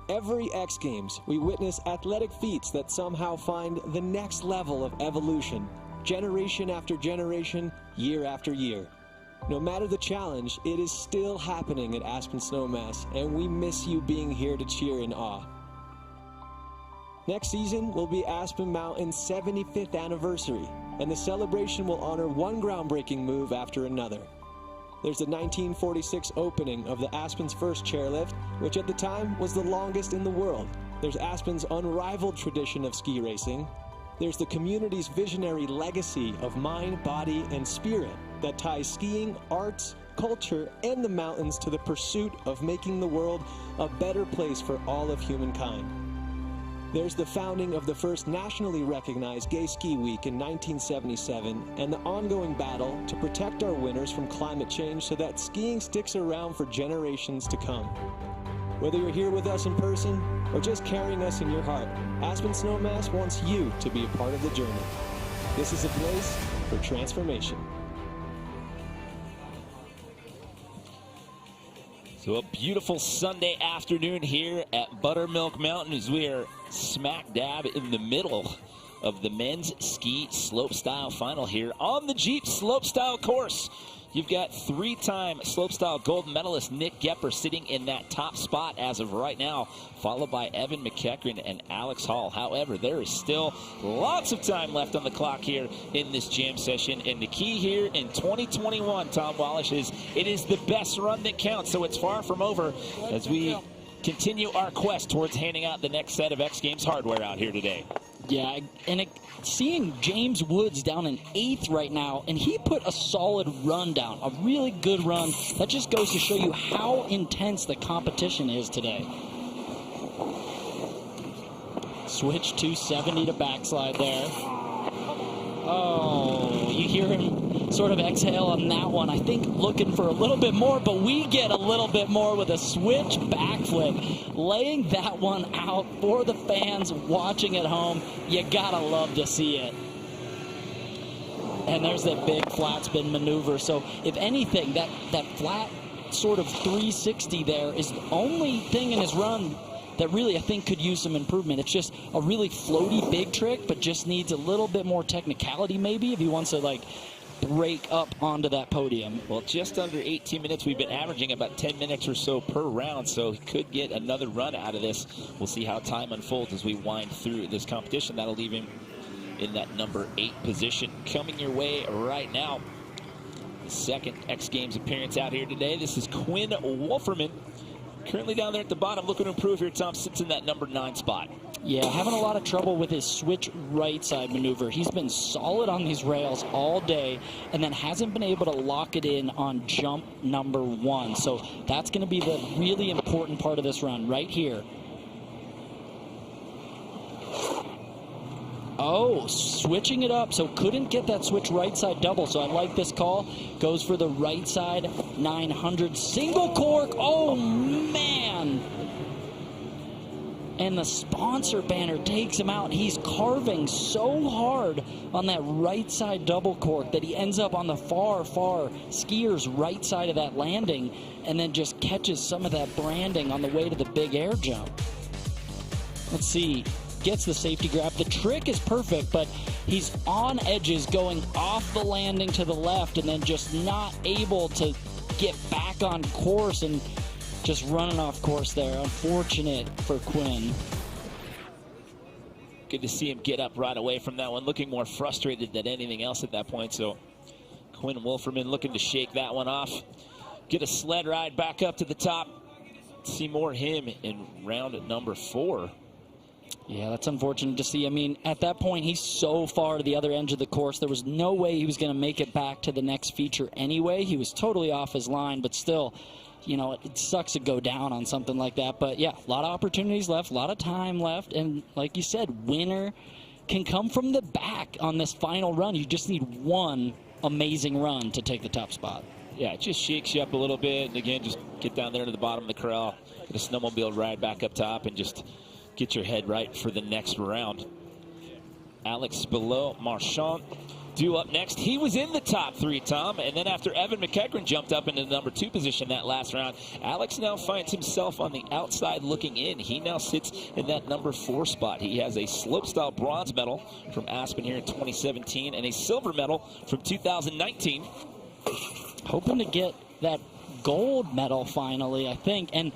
Speaker 10: Every X Games, we witness athletic feats that somehow find the next level of evolution, generation after generation, year after year. No matter the challenge, it is still happening at Aspen Snowmass, and we miss you being here to cheer in awe. Next season will be Aspen Mountain's 75th anniversary, and the celebration will honor one groundbreaking move after another. There's the 1946 opening of the Aspen's first chairlift, which at the time was the longest in the world. There's Aspen's unrivaled tradition of ski racing. There's the community's visionary legacy of mind, body, and spirit that ties skiing, arts, culture, and the mountains to the pursuit of making the world a better place for all of humankind. There's the founding of the first nationally recognized Gay Ski Week in 1977 and the ongoing battle to protect our winters from climate change so that skiing sticks around for generations to come. Whether you're here with us in person or just carrying us in your heart, Aspen Snowmass wants you to be a part of the journey. This is a place for transformation.
Speaker 2: So a beautiful Sunday afternoon here at Buttermilk Mountain as we are smack dab in the middle of the men's ski slopestyle final here on the Jeep Slopestyle course. You've got three-time slopestyle gold medalist Nick Gepper sitting in that top spot as of right now, followed by Evan McEachran and Alex Hall. However, there is still lots of time left on the clock here in this jam session. And the key here in 2021, Tom Wallish, is it is the best run that counts. So it's far from over as we continue our quest towards handing out the next set of X Games hardware out here today.
Speaker 6: Yeah, and seeing James Woods down in 8th right now, and he put a solid run down, a really good run. That just goes to show you how intense the competition is today. Switch 270 to backslide there. Oh, you hear him sort of exhale on that one. I think looking for a little bit more, but we get a little bit more with a switch backflip. Laying that one out for the fans watching at home. You gotta love to see it. And there's that big flat spin maneuver. So if anything, that flat sort of 360 there is the only thing in his run that really I think could use some improvement. It's just a really floaty big trick, but just needs a little bit more technicality maybe if he wants to like break up onto that podium.
Speaker 2: Well, just under 18 minutes. We've been averaging about 10 minutes or so per round, so he could get another run out of this. We'll see how time unfolds as we wind through this competition. That'll leave him in that number 8 position. Coming your way right now, the second X Games appearance out here today. This is Quinn Wolferman. Currently down there at the bottom, looking to improve here. Tom sits in that number 9 spot.
Speaker 6: Yeah, having a lot of trouble with his switch right side maneuver. He's been solid on these rails all day and then hasn't been able to lock it in on jump number 1. So that's going to be the really important part of this run right here. Oh, switching it up, so couldn't get that switch right side double, so I like this call. Goes for the right side 900 single cork. Oh, man. And the sponsor banner takes him out. He's carving so hard on that right side double cork that he ends up on the far skier's right side of that landing and then just catches some of that branding on the way to the big air jump. Let's see. Gets the safety grab. The trick is perfect, but he's on edges going off the landing to the left and then just not able to get back on course. And just running off course there. Unfortunate for Quinn.
Speaker 2: Good to see him get up right away from that one, looking more frustrated than anything else at that point. So Quinn Wolferman looking to shake that one off, get a sled ride back up to the top. See more him in round number 4.
Speaker 6: Yeah, that's unfortunate to see. I mean, at that point, he's so far to the other end of the course. There was no way he was going to make it back to the next feature anyway. He was totally off his line, but still, you know, it sucks to go down on something like that. But yeah, a lot of opportunities left, a lot of time left. And like you said, winner can come from the back on this final run. You just need one amazing run to take the top spot.
Speaker 2: Yeah, it just shakes you up a little bit. And again, just get down there to the bottom of the corral, get a snowmobile ride back up top, and just get your head right for the next round. Alex Beaulieu-Marchand due up next. He was in the top 3, Tom, and then after Evan McEachran jumped up into the number 2 position that last round, Alex now finds himself on the outside looking in. He now sits in that number 4 spot. He has a slopestyle bronze medal from Aspen here in 2017 and a silver medal from 2019.
Speaker 6: Hoping to get that gold medal finally, I think. And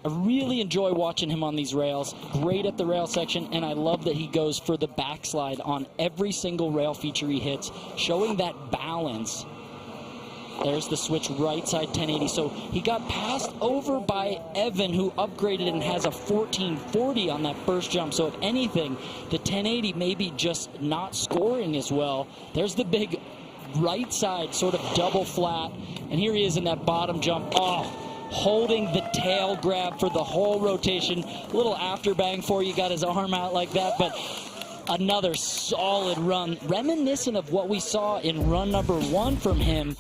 Speaker 6: I really enjoy watching him on these rails. Great at the rail section, and I love that he goes for the backslide on every single rail feature he hits, showing that balance. There's the switch right side 1080. So he got passed over by Evan, who upgraded and has a 1440 on that first jump. So if anything, the 1080 maybe just not scoring as well. There's the big right side sort of double flat, and here he is in that bottom jump. Oh, holding the tail grab for the whole rotation. A little after bang for you, got his arm out like that, but another solid run, reminiscent of what we saw in run number 1 from him.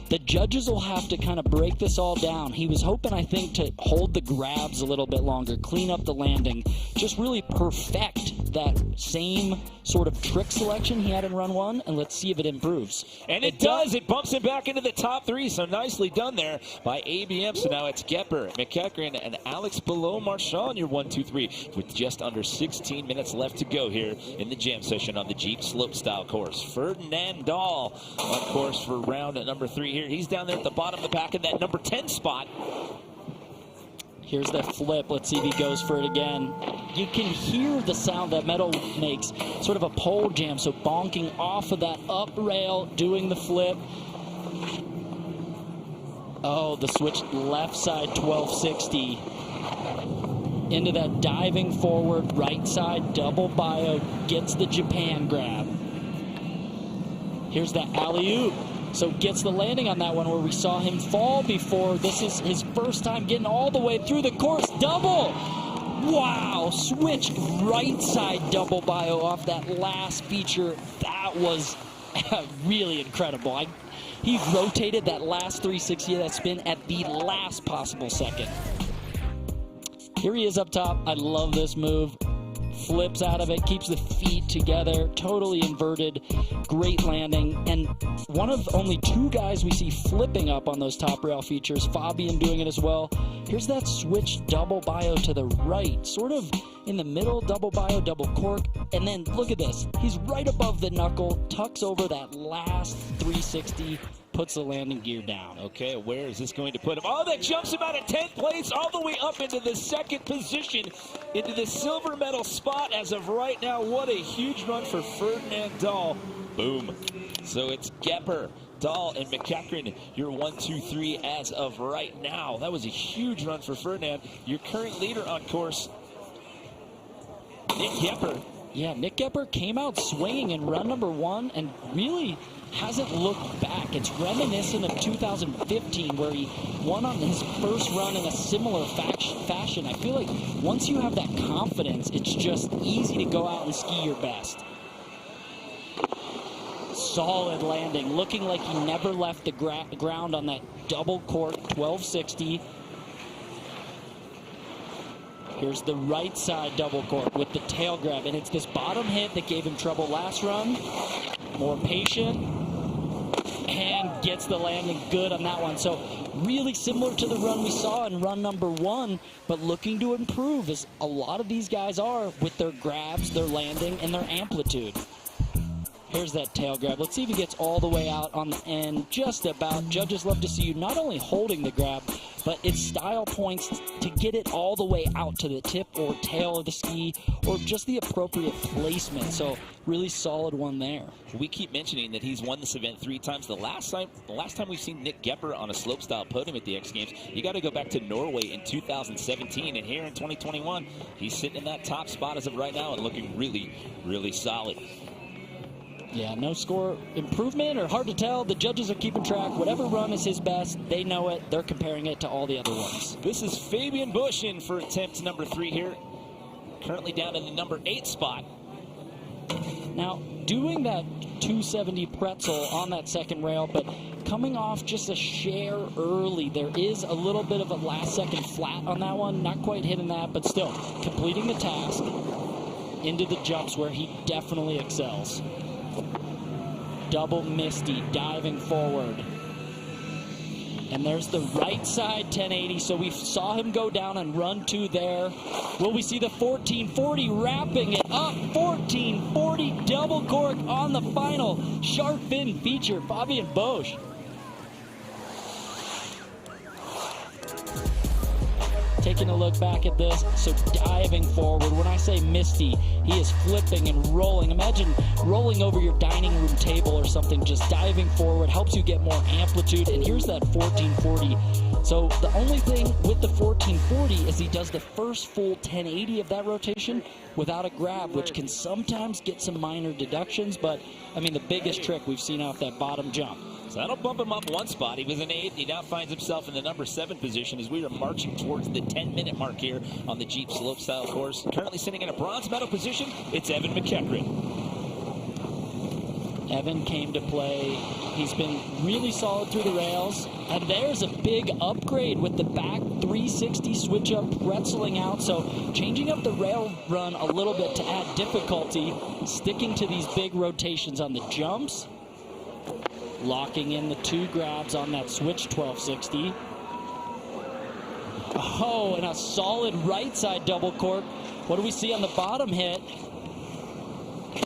Speaker 6: The judges will have to kind of break this all down. He was hoping, I think, to hold the grabs a little bit longer, clean up the landing, just really perfect that same sort of trick selection he had in run 1, and let's see if it improves.
Speaker 2: And it does. It bumps him back into the top 3, so nicely done there by ABM. So now it's Gepper, McEachran, and Alex Beaulieu-Marchand, your 1, 2, 3, with just under 16 minutes left to go here in the jam session on the Jeep Slopestyle course. Ferdinand Dahl on course for round number 3 here. He's down there at the bottom of the pack in that number 10 spot.
Speaker 6: Here's that flip. Let's see if he goes for it again. You can hear the sound that metal makes, sort of a pole jam, so bonking off of that up rail, doing the flip. Oh, the switch left side 1260. Into that diving forward, right side double bio, gets the Japan grab. Here's that alley-oop. So gets the landing on that one where we saw him fall before. This is his first time getting all the way through the course. Double! Wow! Switch right side double bio off that last feature. That was really incredible. He rotated that last 360 of that spin at the last possible second. Here he is up top. I love this move. Flips out of it, keeps the feet together, totally inverted, great landing, and one of only 2 guys we see flipping up on those top rail features. Phibian doing it as well. Here's that switch double bio to the right, sort of in the middle, double bio, double cork, and then look at this. He's right above the knuckle, tucks over that last 360, puts the landing gear down.
Speaker 2: Okay, where is this going to put him? Oh, that jumps him out of 10th place all the way up into the 2nd position, into the silver medal spot as of right now. What a huge run for Ferdinand Dahl. Boom. So it's Gepper, Dahl, and McEachran, your 1, 2, 3 as of right now. That was a huge run for Ferdinand. Your current leader on course, Nick Gepper.
Speaker 6: Yeah, Nick Gepper came out swinging in run number 1 and really hasn't looked back. It's reminiscent of 2015 where he won on his first run in a similar fashion. I feel like once you have that confidence, it's just easy to go out and ski your best. Solid landing, looking like he never left the ground on that double cork 1260. Here's the right side double cork with the tail grab, and it's this bottom hit that gave him trouble last run. More patient, and gets the landing good on that one. So really similar to the run we saw in run number 1, but looking to improve, as a lot of these guys are with their grabs, their landing, and their amplitude. Here's that tail grab. Let's see if he gets all the way out on the end. Just about. Judges love to see you not only holding the grab, but it's style points to get it all the way out to the tip or tail of the ski, or just the appropriate placement. So really solid one there.
Speaker 2: We keep mentioning that he's won this event 3 times. The last time we've seen Nick Gepper on a slopestyle podium at the X Games, you got to go back to Norway in 2017, and here in 2021, he's sitting in that top spot as of right now and looking really, really solid.
Speaker 6: Yeah, no score improvement or hard to tell. The judges are keeping track. Whatever run is his best, they know it. They're comparing it to all the other ones.
Speaker 2: This is Phibian Bush in for attempt number 3 here. Currently down in the number 8 spot.
Speaker 6: Now, doing that 270 pretzel on that second rail, but coming off just a share early. There is a little bit of a last-second flat on that one. Not quite hitting that, but still completing the task into the jumps where he definitely excels. Double Misty diving forward. And there's the right side 1080. So we saw him go down and run 2 there. Will we see the 1440 wrapping it up? 1440 double cork on the final shark fin feature. Phibian Bush. Taking a look back at this, so diving forward. When I say Misty, he is flipping and rolling. Imagine rolling over your dining room table or something, just diving forward, helps you get more amplitude. And here's that 1440. So the only thing with the 1440 is he does the first full 1080 of that rotation without a grab, which can sometimes get some minor deductions, but I mean the biggest trick we've seen off that bottom jump.
Speaker 2: So that'll bump him up 1 spot. He was in 8th. He now finds himself in the number 7 position as we are marching towards the 10-minute mark here on the Jeep Slopestyle course. Currently sitting in a bronze medal position, it's Evan McEachran.
Speaker 6: Evan came to play. He's been really solid through the rails. And there's a big upgrade with the back 360 switch up pretzeling out. So changing up the rail run a little bit to add difficulty, sticking to these big rotations on the jumps. Locking in the 2 grabs on that switch 1260. Oh, and a solid right side double cork. What do we see on the bottom hit?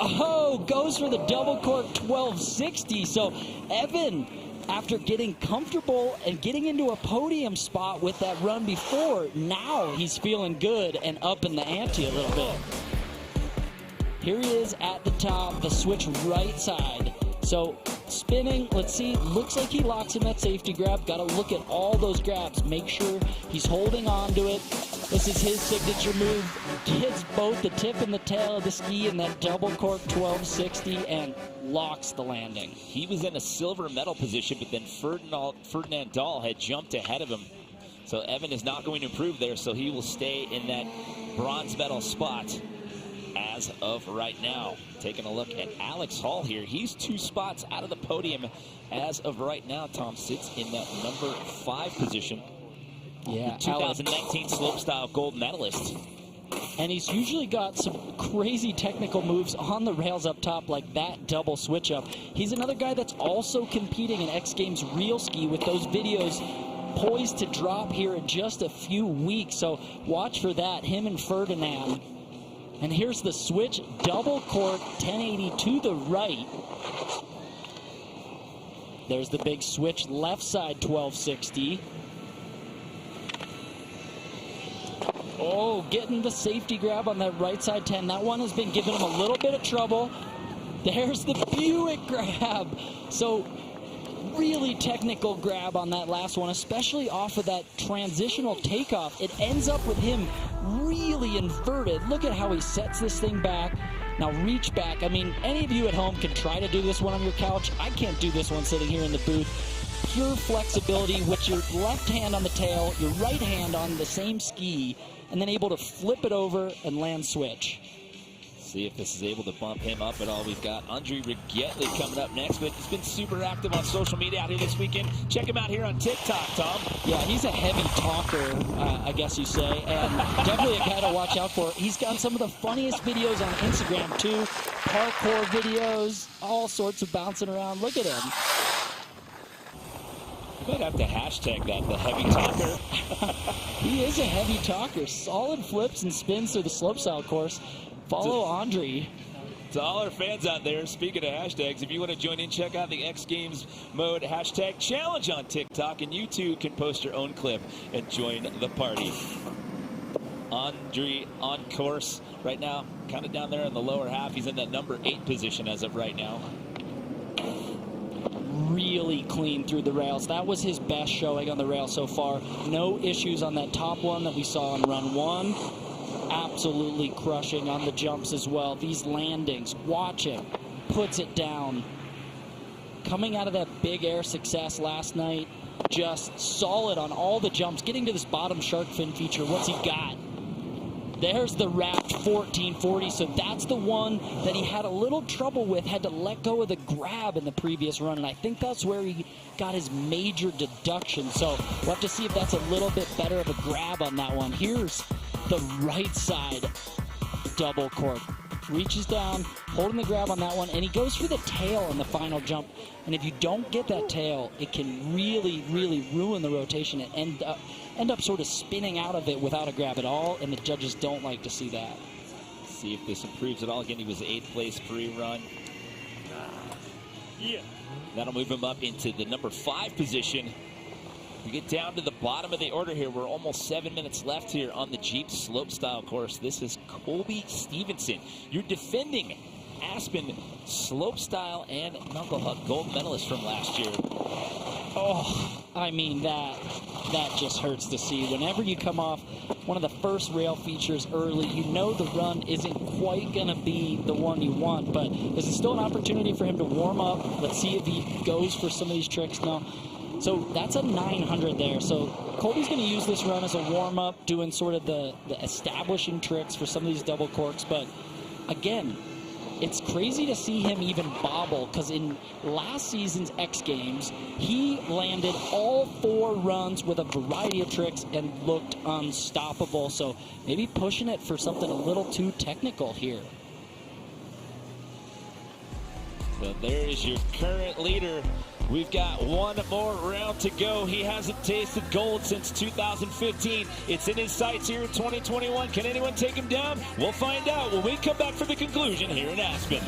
Speaker 6: Oh, goes for the double cork 1260. So Evan, after getting comfortable and getting into a podium spot with that run before, now he's feeling good and up in the ante a little bit. Here he is at the top, the switch right side. So spinning, let's see, looks like he locks in that safety grab. Got to look at all those grabs, make sure he's holding on to it. This is his signature move. Gets both the tip and the tail of the ski in that double cork 1260 and locks the landing.
Speaker 2: He was in a silver medal position, but then Ferdinand Dahl had jumped ahead of him. So Evan is not going to improve there, so he will stay in that bronze medal spot as of right now. Taking a look at Alex Hall here. He's 2 spots out of the podium as of right now. Tom sits in that number 5 position.
Speaker 6: Yeah,
Speaker 2: the 2019 slopestyle gold medalist.
Speaker 6: And he's usually got some crazy technical moves on the rails up top, like that double switch up. He's another guy that's also competing in X Games Real Ski with those videos poised to drop here in just a few weeks. So watch for that, him and Ferdinand. And here's the switch, double cork, 1080 to the right. There's the big switch, left side 1260. Oh, getting the safety grab on that right side 10. That one has been giving him a little bit of trouble. There's the Buick grab. So really technical grab on that last one, especially off of that transitional takeoff. It ends up with him really inverted. Look at how he sets this thing back. Now reach back. I mean, any of you at home can try to do this one on your couch. I can't do this one sitting here in the booth. Pure flexibility with your left hand on the tail, your right hand on the same ski, and then able to flip it over and land switch.
Speaker 2: See if this is able to bump him up at all. We've got Andre Riggetli coming up next, but he's been super active on social media out here this weekend. Check him out here on TikTok, Tom.
Speaker 6: Yeah, he's a heavy talker, I guess you say, and definitely a guy to watch out for. He's got some of the funniest videos on Instagram, too. Parkour videos, all sorts of bouncing around. Look at him.
Speaker 2: You might have to hashtag that, the heavy talker.
Speaker 6: He is a heavy talker. Solid flips and spins through the slopestyle course. Follow Andre.
Speaker 2: To all our fans out there, speaking of hashtags, if you want to join in, check out the X Games mode hashtag challenge on TikTok, and you too can post your own clip and join the party. Andre on course right now, kind of down there in the lower half. He's in that number 8 position as of right now.
Speaker 6: Really clean through the rails. That was his best showing on the rail so far. No issues on that top one that we saw on run 1. Absolutely crushing on the jumps as well. These landings, watch him, puts it down. Coming out of that big air success last night, just solid on all the jumps. Getting to this bottom shark fin feature, what's he got? There's the wrapped 1440, so that's the one that he had a little trouble with, had to let go of the grab in the previous run, and I think that's where he got his major deduction. So we'll have to see if that's a little bit better of a grab on that one. Here's the right side double cork. Reaches down, holding the grab on that one, and he goes for the tail in the final jump. And if you don't get that tail, it can really, really ruin the rotation and end up sort of spinning out of it without a grab at all, and the judges don't like to see that.
Speaker 2: See if this improves at all. Again, he was 8th place pre-run. Yeah. That'll move him up into the number 5 position. We get down to the bottom of the order here. We're almost 7 minutes left here on the Jeep Slopestyle course. This is Colby Stevenson, your defending Aspen Slopestyle and Knucklepuck gold medalist from last year.
Speaker 6: Oh, I mean, that just hurts to see. Whenever you come off one of the first rail features early, you know the run isn't quite going to be the one you want, but this is still an opportunity for him to warm up. Let's see if he goes for some of these tricks now. So that's a 900 there. So Colby's going to use this run as a warm-up, doing sort of the establishing tricks for some of these double corks. But again, it's crazy to see him even bobble, because in last season's X Games, he landed all 4 runs with a variety of tricks and looked unstoppable. So maybe pushing it for something a little too technical here.
Speaker 2: So there is your current leader. We've got one more round to go. He hasn't tasted gold since 2015. It's in his sights here in 2021. Can anyone take him down? We'll find out when we come back for the conclusion here in Aspen.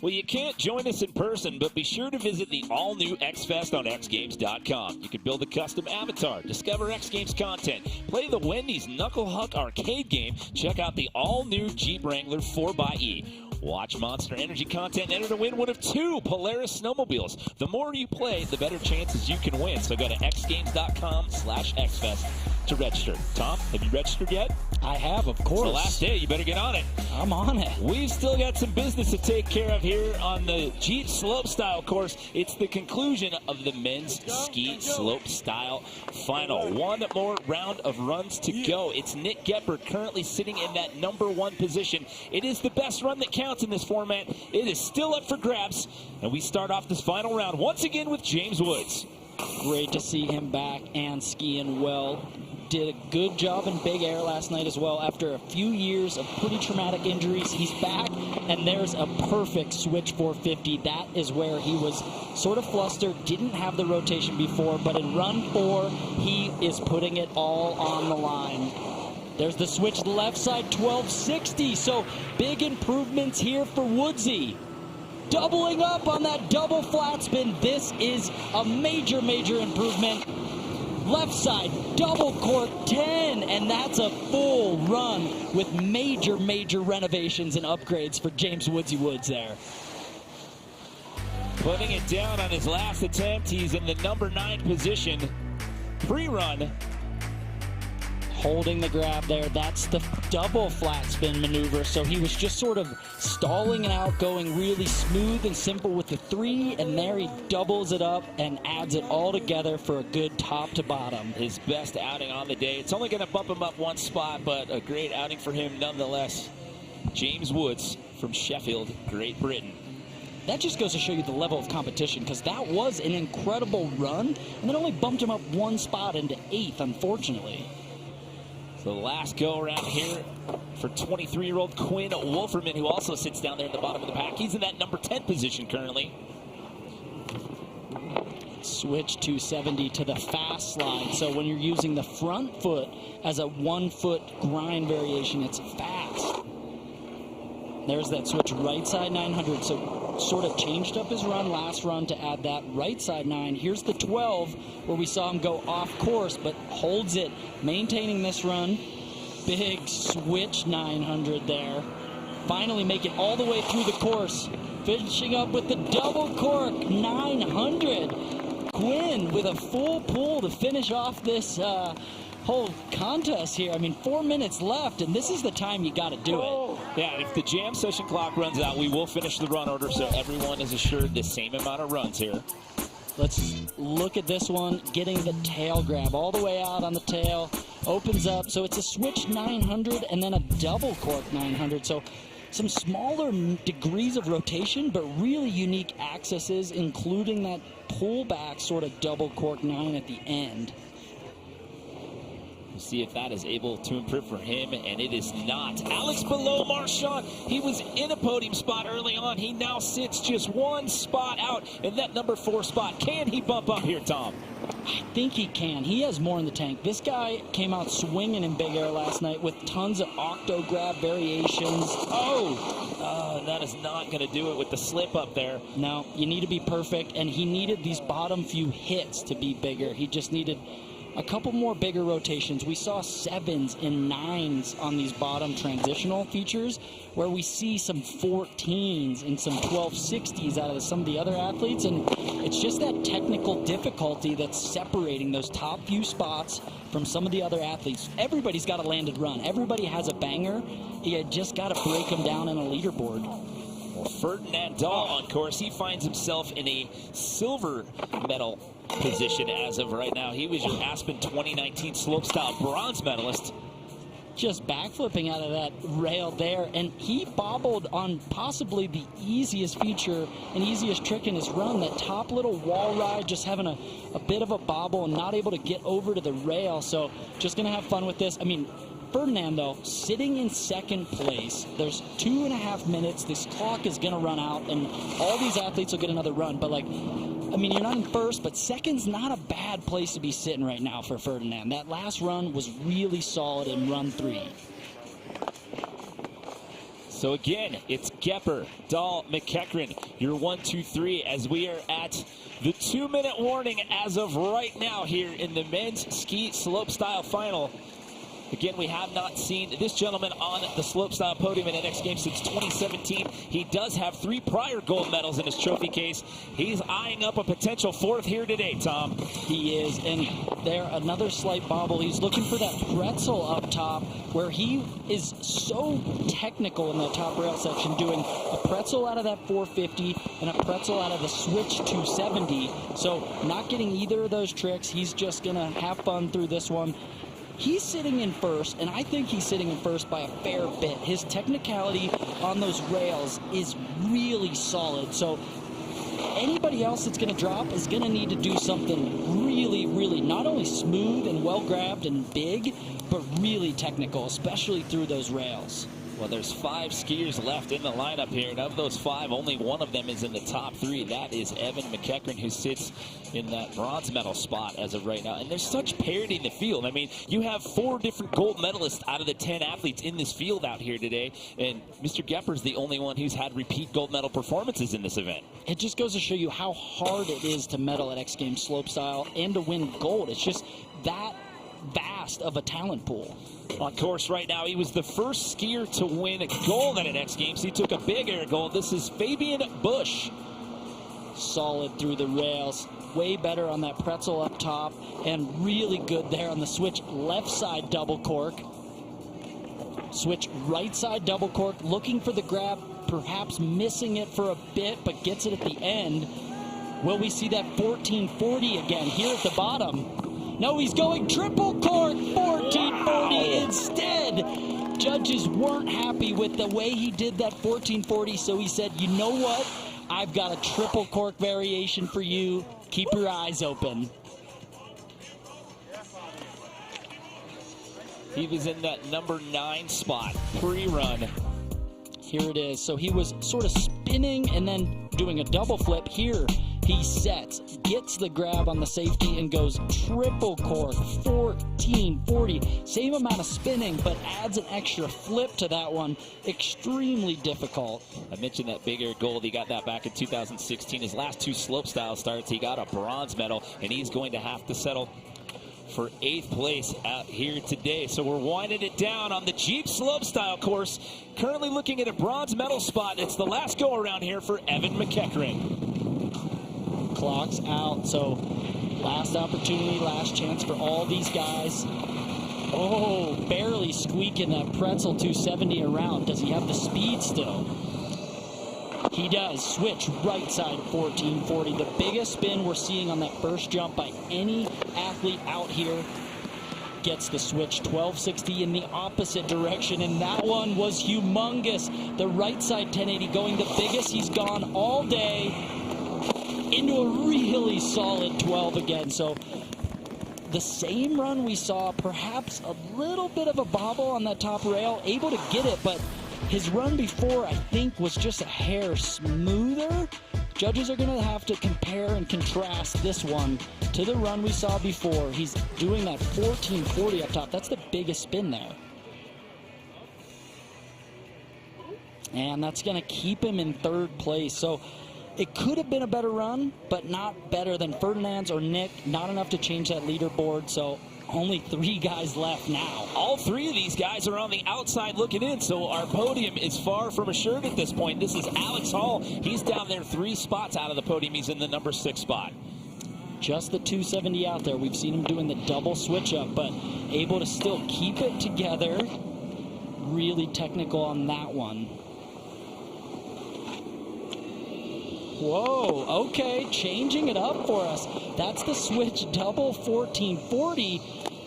Speaker 2: Well, you can't join us in person, but be sure to visit the all-new X-Fest on XGames.com. You can build a custom avatar, discover X Games content, play the Wendy's Knuckle Huck arcade game, check out the all-new Jeep Wrangler 4xe. Watch Monster Energy content, enter to win one of 2 Polaris snowmobiles. The more you play, the better chances you can win. So go to xgames.com/xfest to register. Tom, have you registered yet?
Speaker 6: I have, of course.
Speaker 2: It's the last day. You better get on it.
Speaker 6: I'm on it.
Speaker 2: We've still got some business to take care of here on the Jeep Slopestyle course. It's the conclusion of the men's ski Slopestyle final. One more round of runs to go. It's Nick Geppert currently sitting in that #1 position. It is the best run that counts in this format. It is still up for grabs. And we start off this final round once again with James Woods.
Speaker 6: Great to see him back and skiing well. Did a good job in big air last night as well. After a few years of pretty traumatic injuries, he's back, and there's a perfect switch 450. That is where he was sort of flustered, didn't have the rotation before, but in run 4, he is putting it all on the line. There's the switch to the left side, 1260, so big improvements here for Woodsy. Doubling up on that double flat spin. This is a major, major improvement. Left side, double cork 10, and that's a full run with major, major renovations and upgrades for James Woodsy Woods there.
Speaker 2: Putting it down on his last attempt, he's in the #9 position. Pre-run.
Speaker 6: Holding the grab there, that's the double flat spin maneuver, so he was just sort of stalling it out, going really smooth and simple with the 3, and there he doubles it up and adds it all together for a good top to bottom.
Speaker 2: His best outing on the day. It's only going to bump him up 1 spot, but a great outing for him nonetheless. James Woods from Sheffield, Great Britain.
Speaker 6: That just goes to show you the level of competition, because that was an incredible run, and then only bumped him up 1 spot into 8th, unfortunately.
Speaker 2: So the last go-around here for 23-year-old Quinn Wolferman, who also sits down there at the bottom of the pack. He's in that #10 position currently.
Speaker 6: Switch 270 to the fast slide. So when you're using the front foot as a 1-foot grind variation, it's fast. There's that switch right side 900. So sort of changed up his run last run to add that right side 9. Here's the 12 where we saw him go off course, but holds it, maintaining this run. Big switch 900 there. Finally make it all the way through the course. Finishing up with the double cork 900. Quinn with a full pull to finish off this whole contest here. I mean, 4 minutes left, and this is the time you got to do it.
Speaker 2: Yeah, if the jam session clock runs out, we will finish the run order, so everyone is assured the same amount of runs here.
Speaker 6: Let's look at this one, getting the tail grab all the way out on the tail. Opens up, so it's a switch 900 and then a double cork 900. So some smaller degrees of rotation, but really unique accesses, including that pullback sort of double cork 9 at the end.
Speaker 2: We'll see if that is able to improve for him, and it is not. Alex beaulieu-marchand, he was in a podium spot early on. He now sits just 1 spot out in that #4 spot. Can he bump up here, Tom?
Speaker 6: I think he can. He has more in the tank. This guy came out swinging in big air last night with tons of octo grab variations.
Speaker 2: That is not going to do it with the slip up there.
Speaker 6: No, you need to be perfect, and he needed these bottom few hits to be bigger. He just needed a couple more bigger rotations. We saw 7s and 9s on these bottom transitional features, where we see some 14s and some 1260s out of some of the other athletes, and it's just that technical difficulty that's separating those top few spots from some of the other athletes. Everybody's got a landed run. Everybody has a banger. You just got to break them down in a leaderboard.
Speaker 2: Well, Ferdinand Dahl on course, he finds himself in a silver medal position as of right now. He was your Aspen 2019 Slopestyle bronze medalist.
Speaker 6: Just backflipping out of that rail there, and he bobbled on possibly the easiest feature and easiest trick in his run, that top little wall ride, just having a bit of a bobble and not able to get over to the rail. So just gonna have fun with this. I mean, Ferdinand, though, sitting in second place. There's 2.5 minutes. This clock is going to run out, and all these athletes will get another run. But, like, I mean, you're not in first, but second's not a bad place to be sitting right now for Ferdinand. That last run was really solid in run 3.
Speaker 2: So again, it's Gepper, Dahl, McEachran, your 1, 2, 3, as we are at the 2-minute warning as of right now here in the men's ski slopestyle final. Again, we have not seen this gentleman on the slopestyle podium in an X Games since 2017. He does have 3 prior gold medals in his trophy case. He's eyeing up a potential 4th here today, Tom.
Speaker 6: He is, and there, another slight bobble. He's looking for that pretzel up top, where he is so technical in the top rail section, doing a pretzel out of that 450 and a pretzel out of the switch 270. So not getting either of those tricks. He's just going to have fun through this one. He's sitting in first, and I think he's sitting in first by a fair bit. His technicality on those rails is really solid. So anybody else that's going to drop is going to need to do something really, really not only smooth and well-grabbed and big, but really technical, especially through those rails.
Speaker 2: Well, there's 5 skiers left in the lineup here, and of those 5, only one of them is in the top 3. That is Evan McEachran, who sits in that bronze medal spot as of right now. And there's such parity in the field. I mean, you have 4 different gold medalists out of the 10 athletes in this field out here today, and Mr. Gepper's the only one who's had repeat gold medal performances in this event.
Speaker 6: It just goes to show you how hard it is to medal at X Games slopestyle and to win gold. It's just that vast of a talent pool.
Speaker 2: On course right now, he was the first skier to win gold at an X Games. He took a big air gold. This is Phibian Bush.
Speaker 6: Solid through the rails. Way better on that pretzel up top, and really good there on the switch left side double cork. Switch right side double cork, looking for the grab, perhaps missing it for a bit, but gets it at the end. Will we see that 1440 again here at the bottom? No, he's going triple cork, 1440 instead. Judges weren't happy with the way he did that 1440, so he said, you know what? I've got a triple cork variation for you. Keep your eyes open.
Speaker 2: He was in that number 9 spot, pre-run.
Speaker 6: Here it is. So he was sort of spinning and then doing a double flip. Here he sets, gets the grab on the safety, and goes triple cork, 1440. Same amount of spinning, but adds an extra flip to that one. Extremely difficult.
Speaker 2: I mentioned that big air gold. He got that back in 2016. His last 2 slopestyle starts, he got a bronze medal, and he's going to have to settle for 8th place out here today. So we're winding it down on the Jeep slopestyle course. Currently looking at a bronze medal spot. It's the last go around here for Evan McEachran.
Speaker 6: Clock's out, so last opportunity, last chance for all these guys. Oh, barely squeaking that pretzel 270 around. Does he have the speed still? He does. Switch right side 1440. The biggest spin we're seeing on that first jump by any athlete out here. Gets the switch 1260 in the opposite direction, and that one was humongous. The right side 1080 going the biggest he's gone all day, into a really solid 12 again. So the same run we saw, perhaps a little bit of a bobble on that top rail, able to get it, but his run before, I think, was just a hair smoother. Judges are going to have to compare and contrast this one to the run we saw before. He's doing that 1440 up top. That's the biggest spin there. And that's going to keep him in 3rd place. So it could have been a better run, but not better than Ferdinand's or Nick. Not enough to change that leaderboard. So only 3 guys left now.
Speaker 2: All 3 of these guys are on the outside looking in, so our podium is far from assured at this point. This is Alex Hall. He's down there 3 spots out of the podium. He's in the number 6 spot.
Speaker 6: Just the 270 out there. We've seen him doing the double switch up, but able to still keep it together. Really technical on that one. Whoa, okay, changing it up for us. That's the switch double 1440.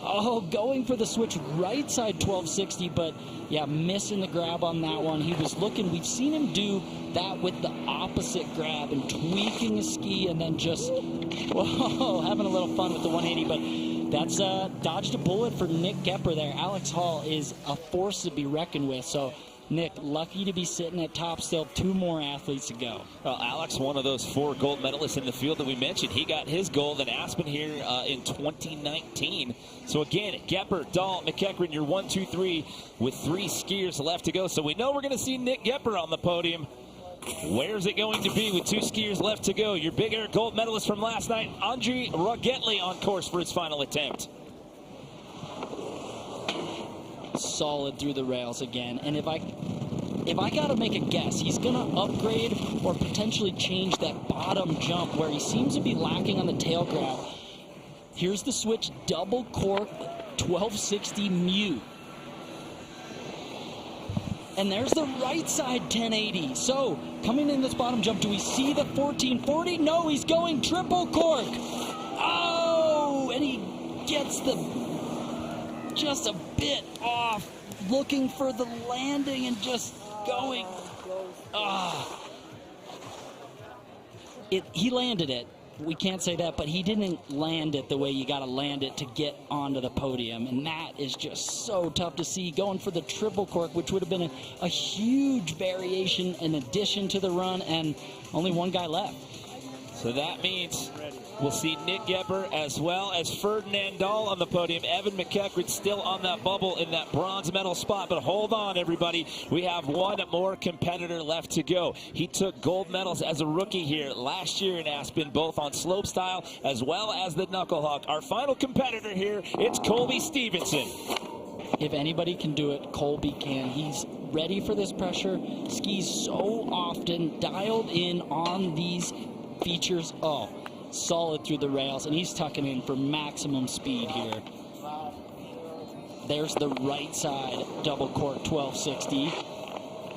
Speaker 6: Oh, going for the switch right side 1260, but yeah, missing the grab on that one. He was looking, we've seen him do that with the opposite grab and tweaking his ski and then just, whoa, having a little fun with the 180, but that's dodged a bullet for Nick Gepper there. Alex Hall is a force to be reckoned with, so Nick, lucky to be sitting at top still. 2 more athletes to go.
Speaker 2: Well, Alex, one of those 4 gold medalists in the field that we mentioned, he got his gold in Aspen here in 2019. So again, Gepper, Dahl, McEachran, your 1, 2, 3 with 3 skiers left to go. So we know we're going to see Nick Gepper on the podium. Where's it going to be with 2 skiers left to go? Your big air gold medalist from last night, Andre Riggetli, on course for his final attempt.
Speaker 6: Solid through the rails again. And if I got to make a guess, he's going to upgrade or potentially change that bottom jump where he seems to be lacking on the tail grab. Here's the switch, double cork, 1260 mute. And there's the right side 1080. So, coming in this bottom jump, do we see the 1440? No, he's going triple cork. Oh, and he gets just a bit off, looking for the landing and just going. He landed it. We can't say that, but he didn't land it the way you got to land it to get onto the podium, and that is just so tough to see. Going for the triple cork, which would have been a huge variation in addition to the run, and only 1 guy left.
Speaker 2: So that means we'll see Nick Gepper as well as Ferdinand Dahl on the podium. Evan McEachran still on that bubble in that bronze medal spot. But hold on, everybody. We have 1 more competitor left to go. He took gold medals as a rookie here last year in Aspen, both on slopestyle as well as the knucklehawk. Our final competitor here, it's Colby Stevenson.
Speaker 6: If anybody can do it, Colby can. He's ready for this pressure. Skis so often, dialed in on these features. Oh, solid through the rails, and he's tucking in for maximum speed here. There's the right side double cork 1260.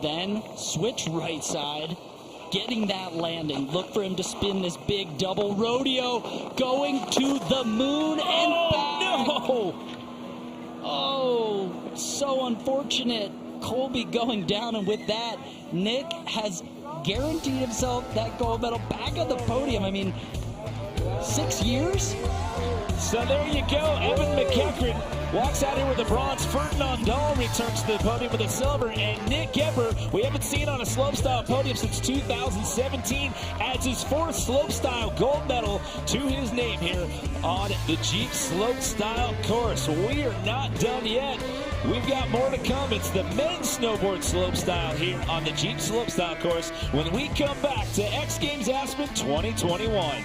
Speaker 6: Then switch right side, getting that landing. Look for him to spin this big double rodeo, going to the moon and back.
Speaker 2: No!
Speaker 6: Oh, so unfortunate. Colby going down, and with that, Nick has guaranteed himself that gold medal back on the podium. I mean, 6 years?
Speaker 2: So there you go. Evan McEachran walks out here with the bronze. Ferdinand Dahl returns to the podium with a silver. And Nick Gepper, we haven't seen on a slopestyle podium since 2017, adds his 4th slopestyle gold medal to his name here on the Jeep Slopestyle course. We are not done yet. We've got more to come. It's the men's snowboard slopestyle here on the Jeep Slopestyle course when we come back to X Games Aspen 2021.